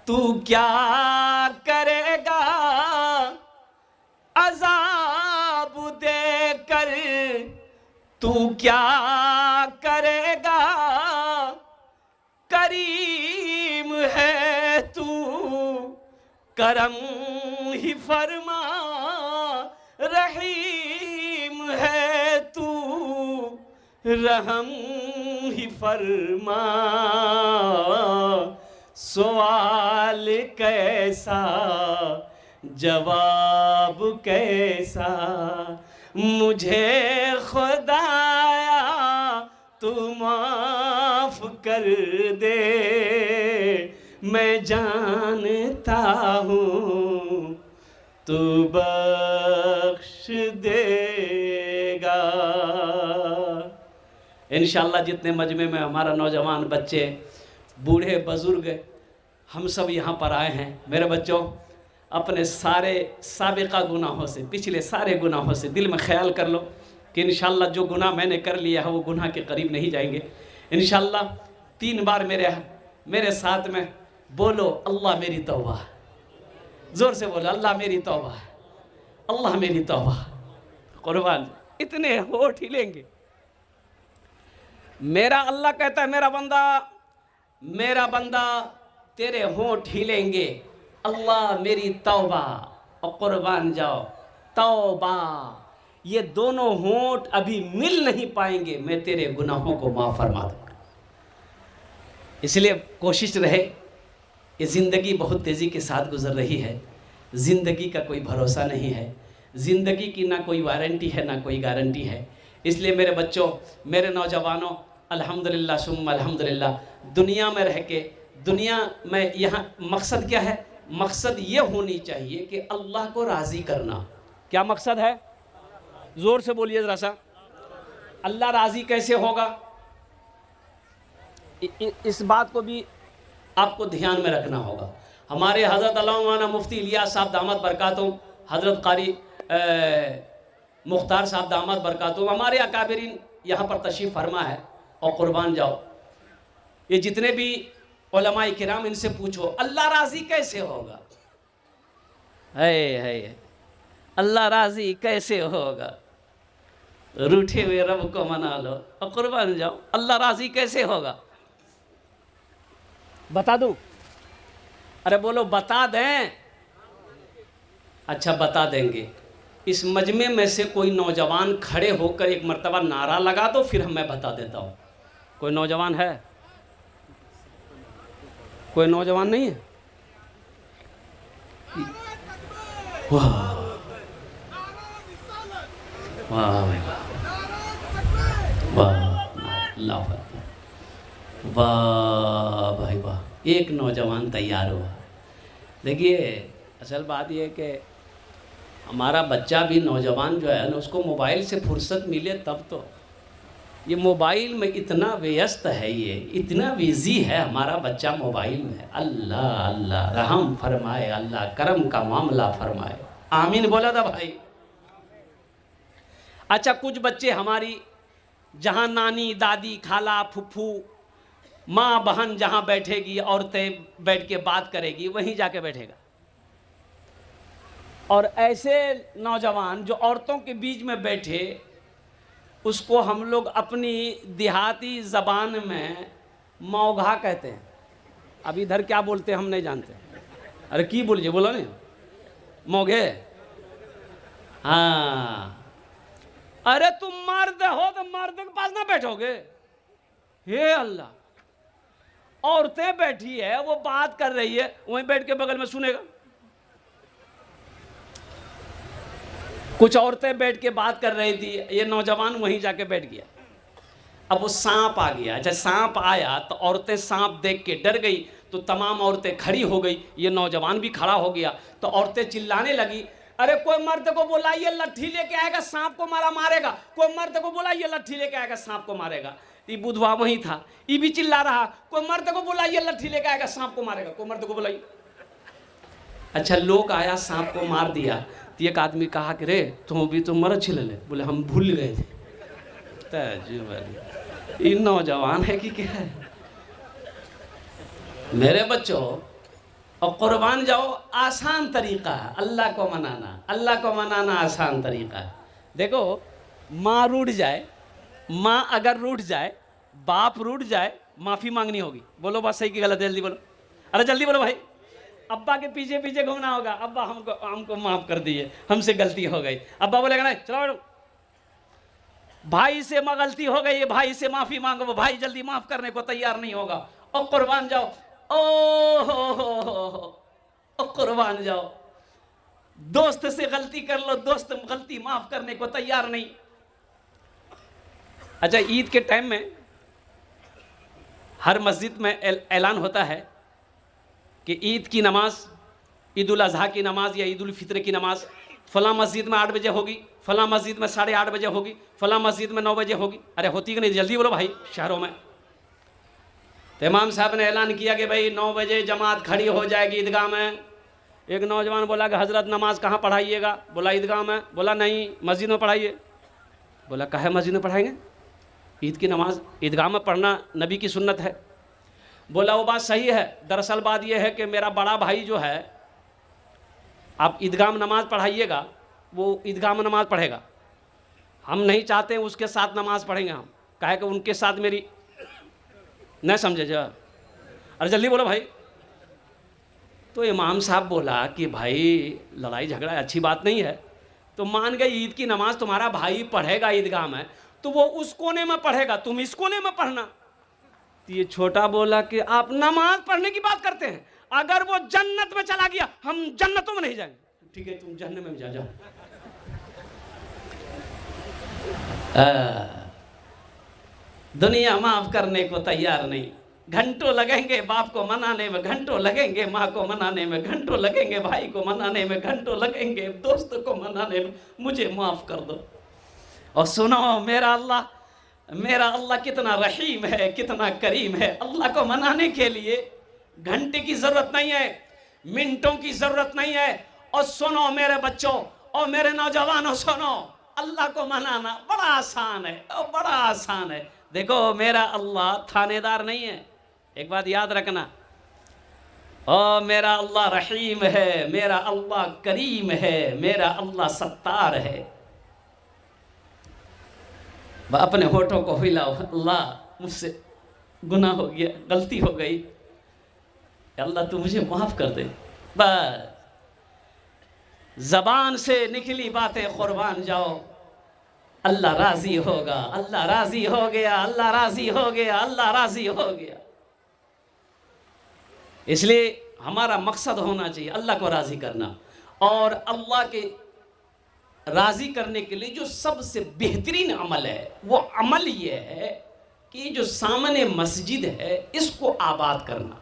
तू क्या करेगा, अज़ाब दे कर तू क्या करेगा, करीम है तू करम ही फरमा, रहीम है तू रहम ही फरमा। सवाल कैसा जवाब कैसा, मुझे खुदाया तू माफ कर दे, मैं जानता हूँ तू बख्श देगा। इंशाअल्लाह जितने मजमे में हमारा नौजवान बच्चे, बूढ़े बुजुर्ग, हम सब यहाँ पर आए हैं, मेरे बच्चों अपने सारे साबिका गुनाहों से, पिछले सारे गुनाहों से दिल में ख्याल कर लो कि इंशाअल्लाह जो गुनाह मैंने कर लिया है वो गुनाह के करीब नहीं जाएंगे इंशाअल्लाह। 3 बार मेरे साथ में बोलो अल्लाह मेरी तौबा, जोर से बोलो अल्लाह मेरी तौबा, अल्लाह मेरी तौबा। कुर्बान इतने होठ हिलेंगे। मेरा अल्लाह कहता है मेरा बंदा तेरे होठ हिलेंगे, अल्लाह मेरी तौबा। और कुर्बान जाओ तौबा, ये दोनों होठ अभी मिल नहीं पाएंगे, मैं तेरे गुनाहों को माफ़ फरमा दूंगा। इसलिए कोशिश रहे, ये ज़िंदगी बहुत तेज़ी के साथ गुजर रही है, ज़िंदगी का कोई भरोसा नहीं है, ज़िंदगी की ना कोई वारंटी है ना कोई गारंटी है। इसलिए मेरे बच्चों, मेरे नौजवानों, अल्हम्दुलिल्लाह सुम्मा अल्हम्दुलिल्लाह, दुनिया में रह के, दुनिया में यहाँ मकसद क्या है? मकसद ये होनी चाहिए कि अल्लाह को राज़ी करना। क्या मकसद है? ज़ोर से बोलिए ज़रा सा। अल्लाह राज़ी कैसे होगा? इस बात को भी आपको ध्यान में रखना होगा। हमारे हज़रत अल्लामा मुफ्ती इलियास साहब दामद बरकातुहू, हज़रत कारी मुख्तार साहब दामद बरकातुहू, हमारे अकाबिरीन यहाँ पर तशरीफ़ फरमा है। और कुर्बान जाओ, ये जितने भी उलमाए किराम, इनसे पूछो अल्लाह राज़ी कैसे होगा? है अल्लाह राज़ी कैसे होगा? रूठे हुए रब को मना लो और कुर्बान जाओ। अल्लाह राज़ी कैसे होगा? बता दूं? अरे बोलो बता दें। अच्छा बता देंगे। इस मजमे में से कोई नौजवान खड़े होकर एक मर्तबा नारा लगा दो, फिर मैं बता देता हूँ। कोई नौजवान है? कोई नौजवान नहीं है? वाह वाह वाह, अल्लाह वाह भाई वाह, एक नौजवान तैयार हुआ। देखिए असल बात यह है कि हमारा बच्चा भी नौजवान जो है ना, उसको मोबाइल से फुर्सत मिले तब तो। ये मोबाइल में इतना व्यस्त है, ये इतना बिजी है हमारा बच्चा मोबाइल में। अल्लाह अल्लाह रहम फरमाए, अल्लाह करम का मामला फरमाए। आमीन बोला था भाई। अच्छा, कुछ बच्चे हमारी जहाँ नानी दादी खाला फुफ्फू माँ बहन जहाँ बैठेगी, औरतें बैठ के बात करेगी, वहीं जाके बैठेगा। और ऐसे नौजवान जो औरतों के बीच में बैठे, उसको हम लोग अपनी देहाती ज़बान में मौघा कहते हैं। अब इधर क्या बोलते हैं हम नहीं जानते। अरे की बोलिए, बोलो नहीं, मौघे। हाँ, अरे तुम मर्द हो तो मर्द के पास ना बैठोगे। हे अल्लाह, औरतें बैठी है, वो बात कर रही है, वहीं बैठ के बगल में सुनेगा। कुछ औरतें बैठ के बात कर रही थी, ये नौजवान वहीं जाके बैठ गया। अब वो सांप आ गया। जब सांप आया तो औरतें सांप देख के डर गई, तो तमाम औरतें खड़ी हो गई, ये नौजवान भी खड़ा हो गया। तो औरतें चिल्लाने लगी, अरे कोई मर्द को बुलाइए, लट्ठी लेके आएगा, सांप को मारेगा। कोई मर्द को बुलाइए, लट्ठी लेके आएगा, सांप को मारेगा। ये बुधवा वहीं था, ये भी चिल्ला रहा, कोई मर्द को बुलाइए, लट्ठी लेके आएगा, सांप को मारेगा। कोई मर्द को बुलाइए। अच्छा, लोग आया, सांप को मार दिया। तो एक आदमी कहा कि रे तुम भी तो मर छिल ले। बोले हम भूल गए थे। ये नौजवान है कि क्या है? मेरे बच्चों, और कुर्बान जाओ आसान तरीका है अल्लाह को मनाना। अल्लाह को मनाना आसान तरीका है। देखो, माँ रूठ जाए, माँ अगर रूठ जाए, बाप रूठ जाए, माफ़ी मांगनी होगी। बोलो बात सही कि गलत? जल्दी बोलो, अरे जल्दी बोलो भाई। अब्बा के पीछे पीछे घूमना होगा, अब्बा हमको माफ़ कर दिए, हमसे गलती हो गई। अब्बा बोलेगा नहीं, चलो बैठो। भाई से गलती हो गई, भाई से माफ़ी मांगो, वो भाई जल्दी माफ़ करने को तैयार नहीं होगा। और कुर्बान जाओ, ओ कुर्बान जाओ, दोस्त से गलती कर लो, दोस्त गलती माफ़ करने को तैयार नहीं। अच्छा, ईद के टाइम में हर मस्जिद में ऐलान होता है कि ईद की नमाज, ईद उल अज़हा की नमाज या ईद उल फित्र की नमाज फलां मस्जिद में 8 बजे होगी, फलां मस्जिद में 8:30 बजे होगी, फलां मस्जिद में 9 बजे होगी। अरे होती कि नहीं? जल्दी बोलो भाई। शहरों में तो इमाम साहब ने ऐलान किया कि भाई 9 बजे जमात खड़ी हो जाएगी ईदगाह में। एक नौजवान बोला कि हज़रत नमाज कहाँ पढ़ाइएगा? बोला ईदगाह में। बोला नहीं, मस्जिद में पढ़ाइए। बोला काहे मस्जिद में पढ़ाएंगे? ईद की नमाज ईदगाह में पढ़ना नबी की सुन्नत है। बोला वो बात सही है, दरअसल बात यह है कि मेरा बड़ा भाई जो है, आप ईदगाह में नमाज़ पढ़ाइएगा, वो ईदगाह में नमाज़ पढ़ेगा, हम नहीं चाहते उसके साथ नमाज़ पढ़ेंगे हम। कहे कि उनके साथ मेरी नहीं समझे जा। अरे जल्दी बोलो भाई। तो इमाम साहब बोला कि भाई लड़ाई झगड़ा अच्छी बात नहीं है, तो मान गए ईद की नमाज तुम्हारा भाई पढ़ेगा ईदगाह में, तो वो उस कोने में पढ़ेगा, तुम इस कोने में पढ़ना। तो ये छोटा बोला कि आप नमाज पढ़ने की बात करते हैं, अगर वो जन्नत में चला गया हम जन्नतों में नहीं जाएंगे। ठीक है, तुम जन्नत में जाओ। दुनिया माफ करने को तैयार नहीं। घंटों लगेंगे बाप को मनाने में, घंटों लगेंगे माँ को मनाने में, घंटों लगेंगे भाई को मनाने में, घंटों लगेंगे दोस्त को मनाने में, मुझे माफ कर दो। और सुनो, मेरा अल्लाह कितना रहीम है, कितना करीम है। अल्लाह को मनाने के लिए घंटे की जरूरत नहीं है, मिनटों की जरूरत नहीं है। और सुनो मेरे बच्चों और मेरे नौजवानों, सुनो, अल्लाह को मनाना बड़ा आसान है, और बड़ा आसान है। देखो, मेरा अल्लाह थानेदार नहीं है, एक बात याद रखना। ओ मेरा अल्लाह रहीम है, मेरा अल्लाह करीम है, मेरा अल्लाह सत्तार है। अपने होठों को हिलाओ, अल्लाह मुझसे गुनाह हो गया, गलती हो गई, अल्लाह तू मुझे माफ़ कर दे। बस ज़बान से निकली बातें कुर्बान जाओ, अल्लाह राज़ी होगा, अल्लाह राज़ी हो गया, अल्लाह राज़ी हो गया, अल्लाह राज़ी हो गया। इसलिए हमारा मकसद होना चाहिए अल्लाह को राज़ी करना। और अल्लाह के राज़ी करने के लिए जो सबसे बेहतरीन अमल है, वो अमल ये है कि जो सामने मस्जिद है इसको आबाद करना।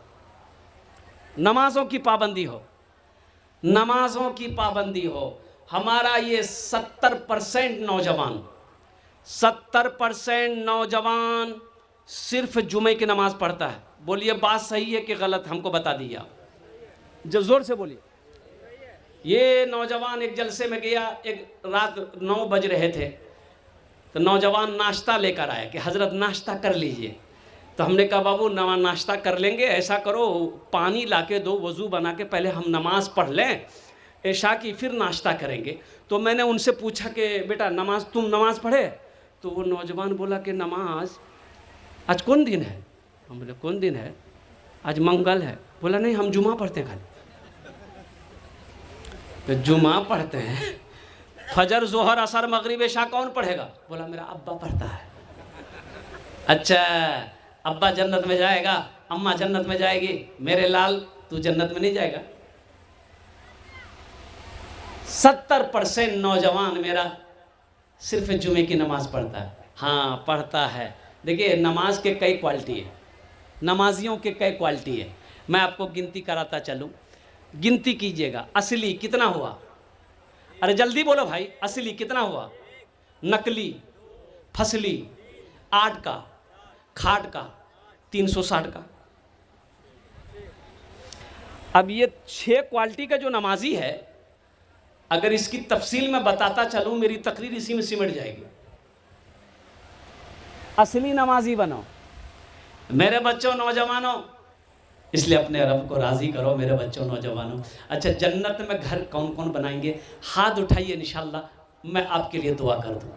नमाज़ों की पाबंदी हो, नमाज़ों की पाबंदी हो। हमारा ये 70% नौजवान सिर्फ जुमे की नमाज़ पढ़ता है। बोलिए बात सही है कि गलत? हमको बता दीजिए आप, जो ज़ोर से बोलिए। ये नौजवान एक जलसे में गया, एक रात 9 बज रहे थे, तो नौजवान नाश्ता लेकर आया कि हज़रत नाश्ता कर लीजिए। तो हमने कहा बाबू नाश्ता कर लेंगे, ऐसा करो पानी लाके दो, वज़ू बना के पहले हम नमाज़ पढ़ लें ऐशा की, फिर नाश्ता करेंगे। तो मैंने उनसे पूछा कि बेटा तुम नमाज़ पढ़े? तो वो नौजवान बोला कि नमाज आज कौन दिन है? हम बोले कौन दिन है? आज मंगल है। बोला नहीं, हम जुमा पढ़ते हैं खाली। तो जुमा पढ़ते हैं, फजर जोहर असर मगरिब इशा कौन पढ़ेगा? बोला मेरा अब्बा पढ़ता है। अच्छा, अब्बा जन्नत में जाएगा, अम्मा जन्नत में जाएगी, मेरे लाल तू जन्नत में नहीं जाएगा। 70% नौजवान मेरा सिर्फ जुमे की नमाज पढ़ता है। हाँ पढ़ता है। देखिए नमाज के कई क्वालिटी है, नमाजियों के कई क्वालिटी है। मैं आपको गिनती कराता चलूँ, गिनती कीजिएगा। असली कितना हुआ? अरे जल्दी बोलो भाई, असली कितना हुआ? नकली, फसली, 8 का, खाट का, 360 का। अब ये 6 क्वालिटी का जो नमाजी है, अगर इसकी तफसील में बताता चलूं मेरी तकरीर इसी में सिमट जाएगी। असली नमाजी बनो मेरे बच्चों नौजवानों, इसलिए अपने रब को राज़ी करो मेरे बच्चों नौजवानों। अच्छा, जन्नत में घर कौन कौन बनाएंगे? हाथ उठाइए, इंशाल्लाह मैं आपके लिए दुआ कर दूँ।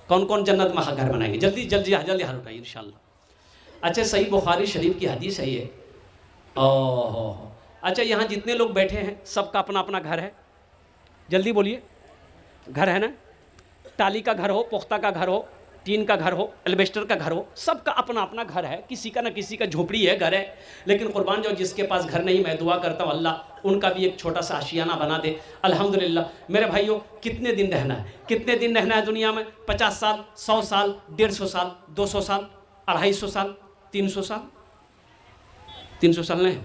कौन कौन जन्नत में घर बनाएंगे? जल्दी जल्दी जल्दी हाथ उठाइए इंशाल्लाह। अच्छा, सही बुखारी शरीफ की हदीस है ये। ओह, अच्छा यहाँ जितने लोग बैठे हैं सबका अपना अपना घर है? जल्दी बोलिए, घर है ना? टाली का घर हो, पुख्ता का घर हो, टीन का घर हो, एल्बेस्टर का घर हो, सबका अपना अपना घर है। किसी का ना किसी का झोपड़ी है, घर है। लेकिन कुर्बान जाओ जिसके पास घर नहीं, मैं दुआ करता हूँ अल्लाह उनका भी एक छोटा सा आशियाना बना दे। अल्हम्दुलिल्लाह। मेरे भाइयों, कितने दिन रहना है? कितने दिन रहना है दुनिया में? 50 साल, 100 साल, 150 साल, 200 साल, 250 साल, 300 साल? 300 साल नहीं,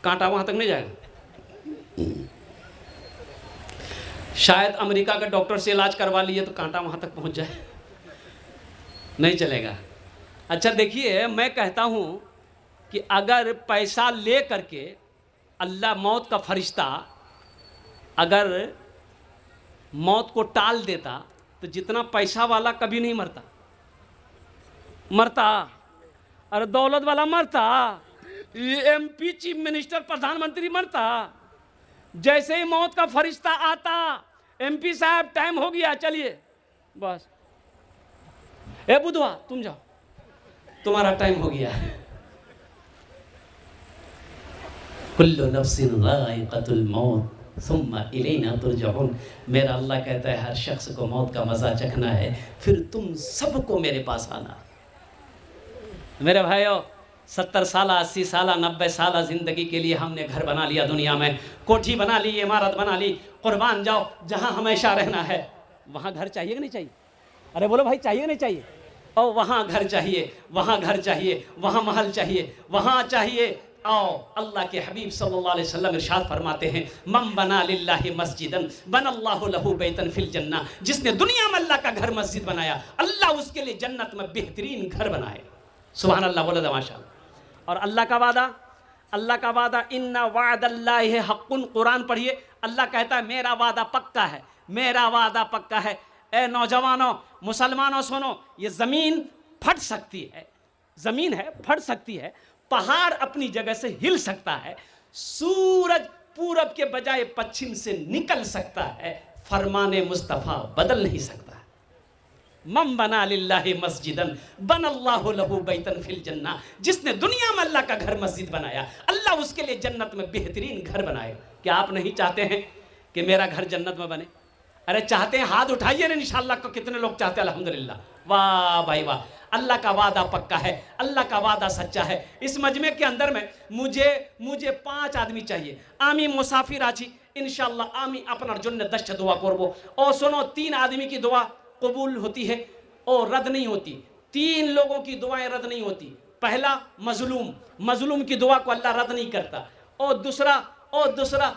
कांटा वहाँ तक नहीं जाएगा। शायद अमेरिका के डॉक्टर से इलाज करवा लिए तो कांटा वहाँ तक पहुँच जाए, नहीं चलेगा। अच्छा देखिए, मैं कहता हूँ कि अगर पैसा ले करके अल्लाह मौत का फरिश्ता अगर मौत को टाल देता तो जितना पैसा वाला कभी नहीं मरता। अरे दौलत वाला मरता, MP चीफ मिनिस्टर प्रधानमंत्री मरता। जैसे ही मौत का फरिश्ता आता, MP साहब टाइम हो गया, चलिए बस, ए बुधवा तुम जाओ, तुम्हारा टाइम हो गया। कुल्लु नफ्सिन ज़ाइक़तुल मौत सुम्मा इलैना तुरजऊन। मेरा अल्लाह कहता है हर शख्स को मौत का मज़ा चखना है, फिर तुम सबको मेरे पास आना। मेरे भाइयों, 70 साल, 80 साल, 90 साल ज़िंदगी के लिए हमने घर बना लिया दुनिया में, कोठी बना ली, इमारत बना ली। कुर्बान जाओ, जहाँ हमेशा रहना है वहाँ घर चाहिए कि नहीं चाहिए? अरे बोलो भाई, चाहिए कि नहीं चाहिए? और वहाँ घर चाहिए, वहाँ घर चाहिए, वहाँ महल चाहिए, वहाँ चाहिए। आओ, अल्लाह के हबीब सल्लल्लाहु अलैहि वसल्लम इरशाद फरमाते हैं, मम बना लिल्लाहि मस्जिदन बनल्लाहु लहू बैतन फिल जन्ना। जिसने दुनिया में अल्लाह का घर मस्जिद बनाया, अल्लाह उसके लिए जन्नत में बेहतरीन घर बनाए। सुभान अल्लाह, बोला था माशाअल्लाह। और अल्लाह का वादा इन्ना वादल्लाहि हक़्क़ुन। कुरान पढ़िए, अल्लाह कहता है मेरा वादा पक्का है, मेरा वादा पक्का है। ए नौजवानों, मुसलमानों सुनो, ये ज़मीन फट सकती है, ज़मीन है फट सकती है, पहाड़ अपनी जगह से हिल सकता है, सूरज पूरब के बजाय पश्चिम से निकल सकता है, फरमाने मुस्तफ़ा बदल नहीं सकता। मम बना लिल्लाहि मस्जिदन बनल्लाहु लहू बैतन फिल जन्ना। जिसने दुनिया में अल्लाह का घर मस्जिद बनाया, अल्लाह उसके लिए जन्नत में बेहतरीन घर बनाए। क्या आप नहीं चाहते हैं कि मेरा घर जन्नत में बने? अरे चाहते हैं? हाथ उठाइए ना इंशाअल्लाह। को कितने लोग चाहते हैं? अल्हम्दुलिल्लाह, वाह भाई वाह। अल्लाह का वादा पक्का है, अल्लाह का वादा सच्चा है। इस मजमे के अंदर में मुझे 5 आदमी चाहिए। आमी मुसाफिर आची इंशाअल्लाह, आमी अपना जन्नत दश्त दुआ करबो। और सुनो, 3 आदमी की दुआ कबूल होती है और रद्द नहीं होती। 3 लोगों की दुआएं रद्द नहीं होती। पहला मजलूम की दुआ को अल्लाह रद्द नहीं करता। और दूसरा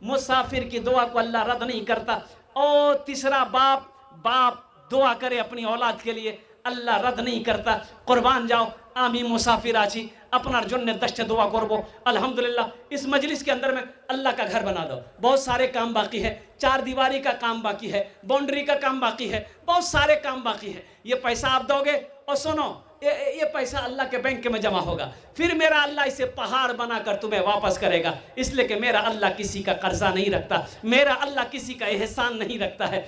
मुसाफिर की दुआ को अल्लाह रद्द नहीं करता। और तीसरा बाप दुआ करे अपनी औलाद के लिए, अल्लाह रद्द नहीं करता। कुर्बान जाओ, आमी मुसाफिर आची अपना जन्ने दश्त दुआ करबो। अल्हम्दुलिल्लाह इस मजलिस के अंदर में अल्लाह का घर बना दो। बहुत सारे काम बाकी है, चार दीवारी का काम बाकी है, बाउंड्री का काम बाकी है, बहुत सारे काम बाकी है। ये पैसा आप दोगे और सुनो ये पैसा अल्लाह के बैंक में जमा होगा, फिर मेरा अल्लाह इसे पहाड़ बनाकर तुम्हें वापस करेगा। इसलिए कि मेरा अल्लाह किसी का कर्जा नहीं रखता, मेरा अल्लाह किसी का एहसान नहीं रखता है।